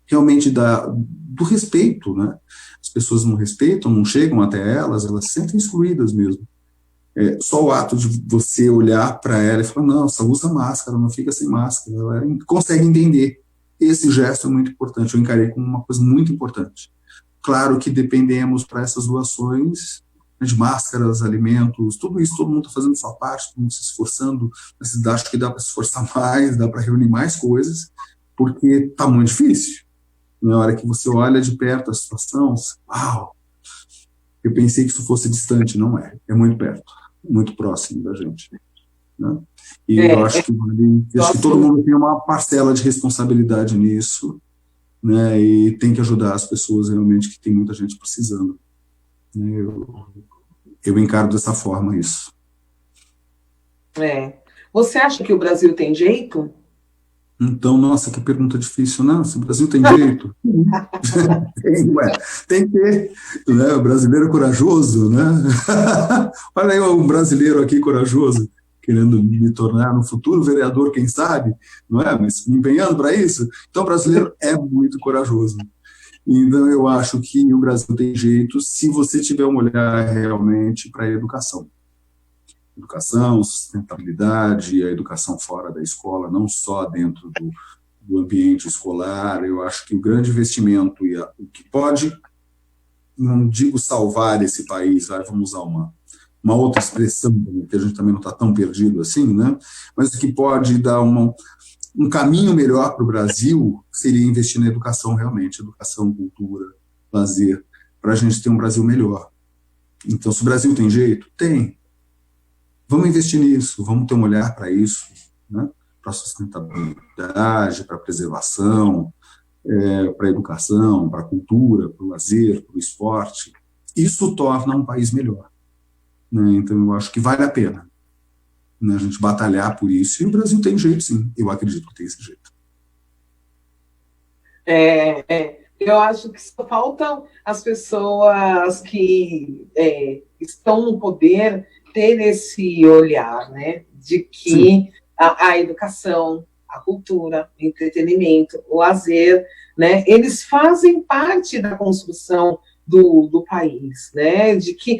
realmente do respeito, né? As pessoas não respeitam, não chegam até elas se sentem excluídas mesmo. Só o ato de você olhar para ela e falar, não, só usa máscara, não fica sem máscara, ela consegue entender. Esse gesto é muito importante, eu encarei como uma coisa muito importante. Claro que dependemos para essas doações de máscaras, alimentos, tudo isso, todo mundo está fazendo sua parte, todo mundo se esforçando, mas acho que dá para se esforçar mais, dá para reunir mais coisas, porque está muito difícil. Na hora que você olha de perto a situação, uau! Eu pensei que isso fosse distante, não é. É muito perto, muito próximo da gente. Né? E eu acho que todo mundo tem uma parcela de responsabilidade nisso, né? E tem que ajudar as pessoas realmente, que tem muita gente precisando. Eu encaro dessa forma isso. Você acha que o Brasil tem jeito? Então, nossa, que pergunta difícil, né? Se o Brasil tem jeito? Tem que ter, né? O brasileiro é corajoso, né? Olha aí um brasileiro aqui corajoso, querendo me tornar no futuro vereador, quem sabe, não é? Mas me empenhando para isso. Então, o brasileiro é muito corajoso. Então, eu acho que o Brasil tem jeito se você tiver um olhar realmente para a educação. Educação, sustentabilidade, a educação fora da escola, não só dentro do ambiente escolar. Eu acho que o grande investimento e o que pode, não digo salvar esse país, vamos usar uma outra expressão, que a gente também não está tão perdido assim, né? Mas o que pode dar um caminho melhor para o Brasil seria investir na educação realmente, educação, cultura, lazer, para a gente ter um Brasil melhor. Então, se o Brasil tem jeito? Tem. Vamos investir nisso, vamos ter um olhar para isso, né? Para a sustentabilidade, para a preservação, para a educação, para a cultura, para o lazer, para o esporte. Isso torna um país melhor. Né? Então, eu acho que vale a pena, né, a gente batalhar por isso. E o Brasil tem jeito, sim. Eu acredito que tem esse jeito. Eu acho que só faltam as pessoas que estão no poder ter esse olhar, né, de que a educação, a cultura, o entretenimento, o lazer né? Eles fazem parte da construção do país, né? De que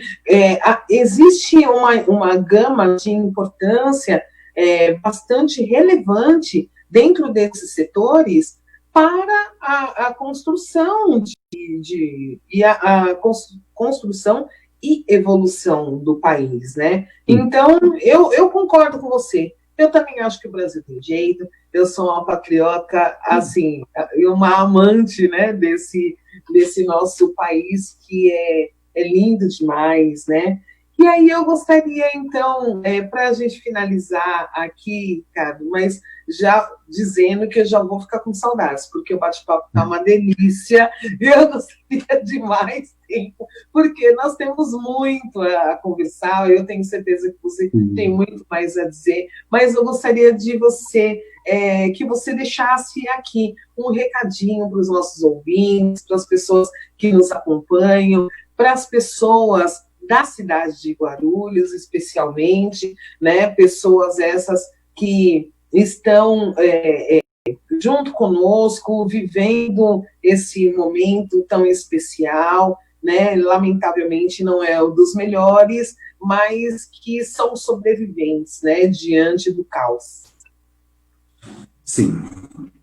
existe uma gama de importância bastante relevante dentro desses setores para a construção e a construção e evolução do país, né? Então, eu concordo com você. Eu também acho que o Brasil tem jeito. Eu sou uma patriota, assim, uma amante, né, desse nosso país que é lindo demais, né? E aí eu gostaria, então, para a gente finalizar aqui, Ricardo, mas já dizendo que eu já vou ficar com saudades, porque o bate-papo está uma delícia, e eu gostaria de mais tempo, porque nós temos muito a conversar, eu tenho certeza que você tem muito mais a dizer, mas eu gostaria de que você deixasse aqui um recadinho para os nossos ouvintes, para as pessoas que nos acompanham, para as pessoas da cidade de Guarulhos, especialmente, né, pessoas essas que estão junto conosco, vivendo esse momento tão especial, né, lamentavelmente não é o dos melhores, mas que são sobreviventes, né, diante do caos. Sim.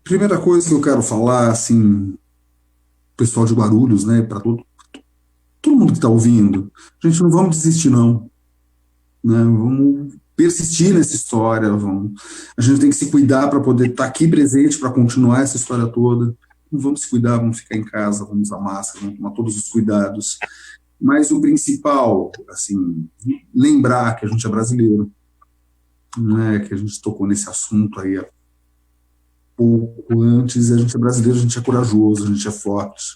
Primeira coisa que eu quero falar, assim, pessoal de Guarulhos, né, para todo mundo que está ouvindo, gente, não vamos desistir, não. Né? Vamos persistir nessa história, a gente tem que se cuidar para poder estar aqui presente, para continuar essa história toda. Vamos se cuidar, vamos ficar em casa, vamos usar máscara, vamos tomar todos os cuidados. Mas o principal, assim, lembrar que a gente é brasileiro, né? Que a gente tocou nesse assunto aí há pouco antes, a gente é brasileiro, a gente é corajoso, a gente é forte.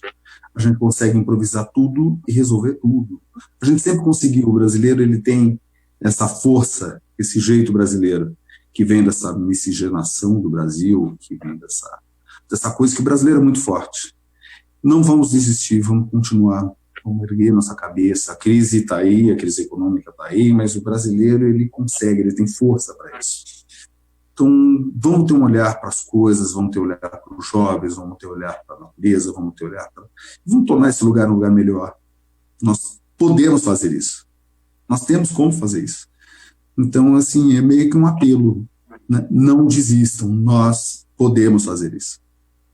A gente consegue improvisar tudo e resolver tudo. A gente sempre conseguiu, o brasileiro ele tem essa força, esse jeito brasileiro, que vem dessa miscigenação do Brasil, que vem dessa coisa que o brasileiro é muito forte. Não vamos desistir, vamos continuar, vamos erguer nossa cabeça. A crise está aí, a crise econômica está aí, mas o brasileiro ele consegue, ele tem força para isso. Então, vamos ter um olhar para as coisas, vamos ter um olhar para os jovens, vamos ter um olhar para a natureza, vamos ter um olhar para... Vamos tornar esse lugar um lugar melhor. Nós podemos fazer isso. Nós temos como fazer isso. Então, assim, é meio que um apelo. Né? Não desistam, nós podemos fazer isso.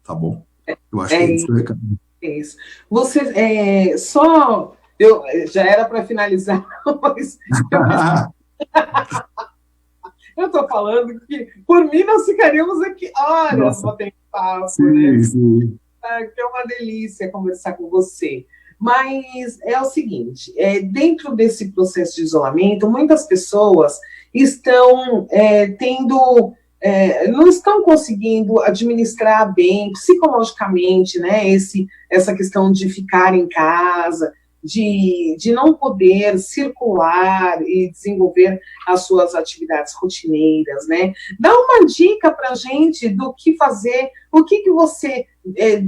Tá bom? Eu acho que é isso que eu recado. É isso. Você, eu já era para finalizar, mas... Eu estou falando que, por mim, nós ficaríamos aqui horas batendo papo, né? Sim. Que é uma delícia conversar com você. Mas é o seguinte, dentro desse processo de isolamento, muitas pessoas estão não estão conseguindo administrar bem, psicologicamente, né, essa questão de ficar em casa, de não poder circular e desenvolver as suas atividades rotineiras, né? Dá uma dica para a gente do que fazer, o que você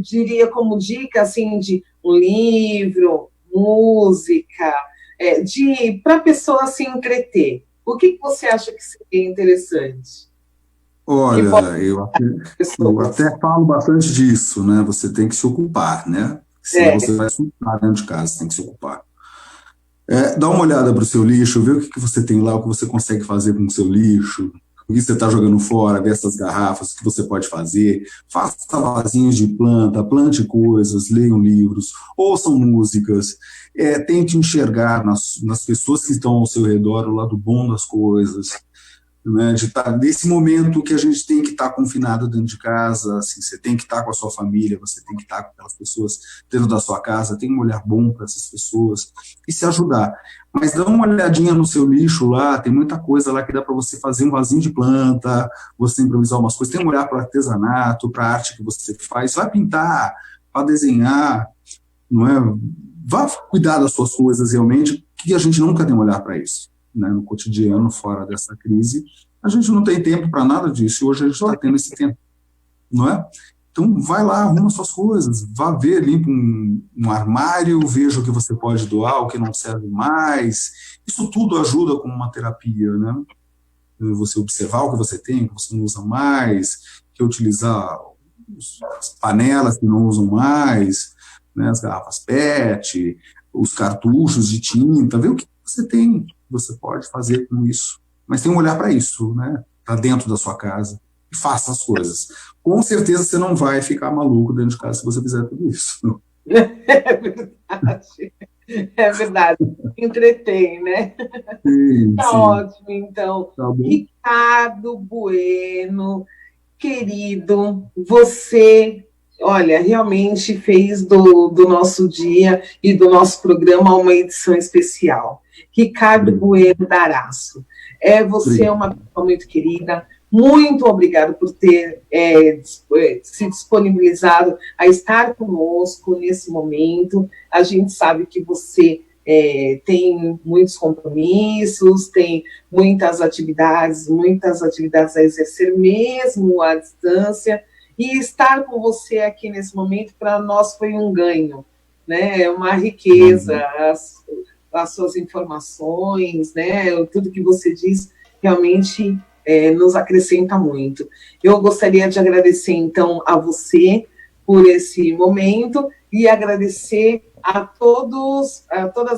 diria como dica, assim, de um livro, música, para a pessoa se entreter. O que você acha que seria interessante? Olha, eu até falo bastante disso, né? Você tem que se ocupar, né? Senão você vai surtar dentro de casa, você tem que se ocupar. Dá uma olhada para o seu lixo, vê o que você tem lá, o que você consegue fazer com o seu lixo, o que você está jogando fora, vê essas garrafas, o que você pode fazer, faça vasinhos de planta, plante coisas, leiam livros, ouçam músicas, tente enxergar nas pessoas que estão ao seu redor o lado bom das coisas, né, de estar nesse momento que a gente tem que estar confinado dentro de casa, assim, você tem que estar com a sua família, você tem que estar com aquelas pessoas dentro da sua casa, tem um olhar bom para essas pessoas e se ajudar. Mas dá uma olhadinha no seu lixo lá, tem muita coisa lá que dá para você fazer um vasinho de planta, você improvisar umas coisas, tem um olhar para o artesanato, para a arte que você faz, vai pintar, vai desenhar, não é? Vá cuidar das suas coisas realmente, que a gente nunca tem um olhar para isso. Né, no cotidiano, fora dessa crise, a gente não tem tempo para nada disso, e hoje a gente está tendo esse tempo, não é? Então, vai lá, arruma suas coisas, vá ver, limpa um armário, veja o que você pode doar, o que não serve mais, isso tudo ajuda como uma terapia, né? Você observar o que você tem, o que você não usa mais, que utilizar as panelas que não usam mais, né, as garrafas PET, os cartuchos de tinta, vê o que você tem, você pode fazer com isso. Mas tem um olhar para isso, né? Para dentro da sua casa. E faça as coisas. Com certeza você não vai ficar maluco dentro de casa se você fizer tudo isso. É verdade. É verdade. Entretém, né? Sim, Tá sim. ótimo, então. Tá bom? Ricardo Bueno, querido, você, olha, realmente fez do nosso dia e do nosso programa uma edição especial. Ricardo Bueno Darasso, você é uma pessoa muito querida, muito obrigado por ter se disponibilizado a estar conosco nesse momento. A gente sabe que você tem muitos compromissos, tem muitas atividades a exercer mesmo à distância, e estar com você aqui nesse momento para nós foi um ganho, né? É uma riqueza, as suas informações, né? Tudo que você diz realmente nos acrescenta muito. Eu gostaria de agradecer então a você por esse momento e agradecer a todas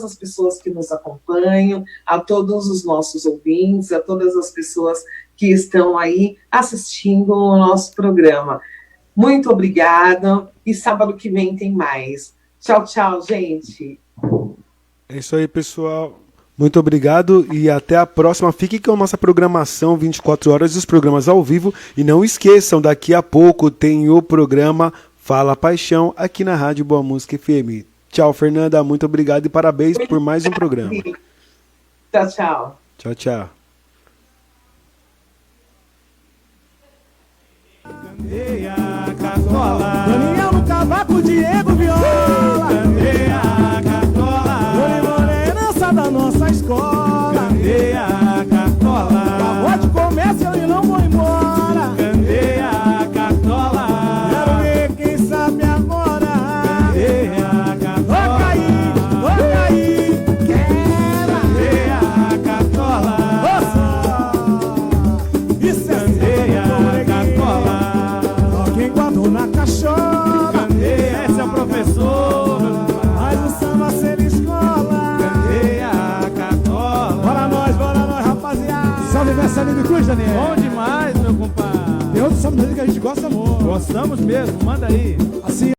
as pessoas que nos acompanham, a todos os nossos ouvintes, a todas as pessoas que estão aí assistindo o nosso programa. Muito obrigada, e sábado que vem tem mais. Tchau, tchau, gente. É isso aí, pessoal. Muito obrigado e até a próxima. Fique com a nossa programação 24 horas e os programas ao vivo. E não esqueçam, daqui a pouco tem o programa Fala Paixão aqui na Rádio Boa Música FM. Tchau, Fernanda. Muito obrigado e parabéns por mais um programa. Tchau, tchau. Tchau, tchau. Candeia, Cartola, Daniel no cavaco, Diego Viola. Candeia, Cartola, Doni Moreira, da nossa escola. Candeia, Cartola, acabou de comércio e não vou embora. Candeia, Cartola, quero ver quem sabe agora. Candeia, Cartola, toca aí, quebra. Candeia, Cartola, isso é Candeia, Cartola, quem guardou na cachola. Candeia, esse é o professor. Mas o samba ser escola. Candeia, Cartola. Bora nós, rapaziada. Salve Versalino Cruz, Daniel. Bom demais, meu compadre. Tem outro samba que a gente gosta muito. Gostamos mesmo, manda aí. Assim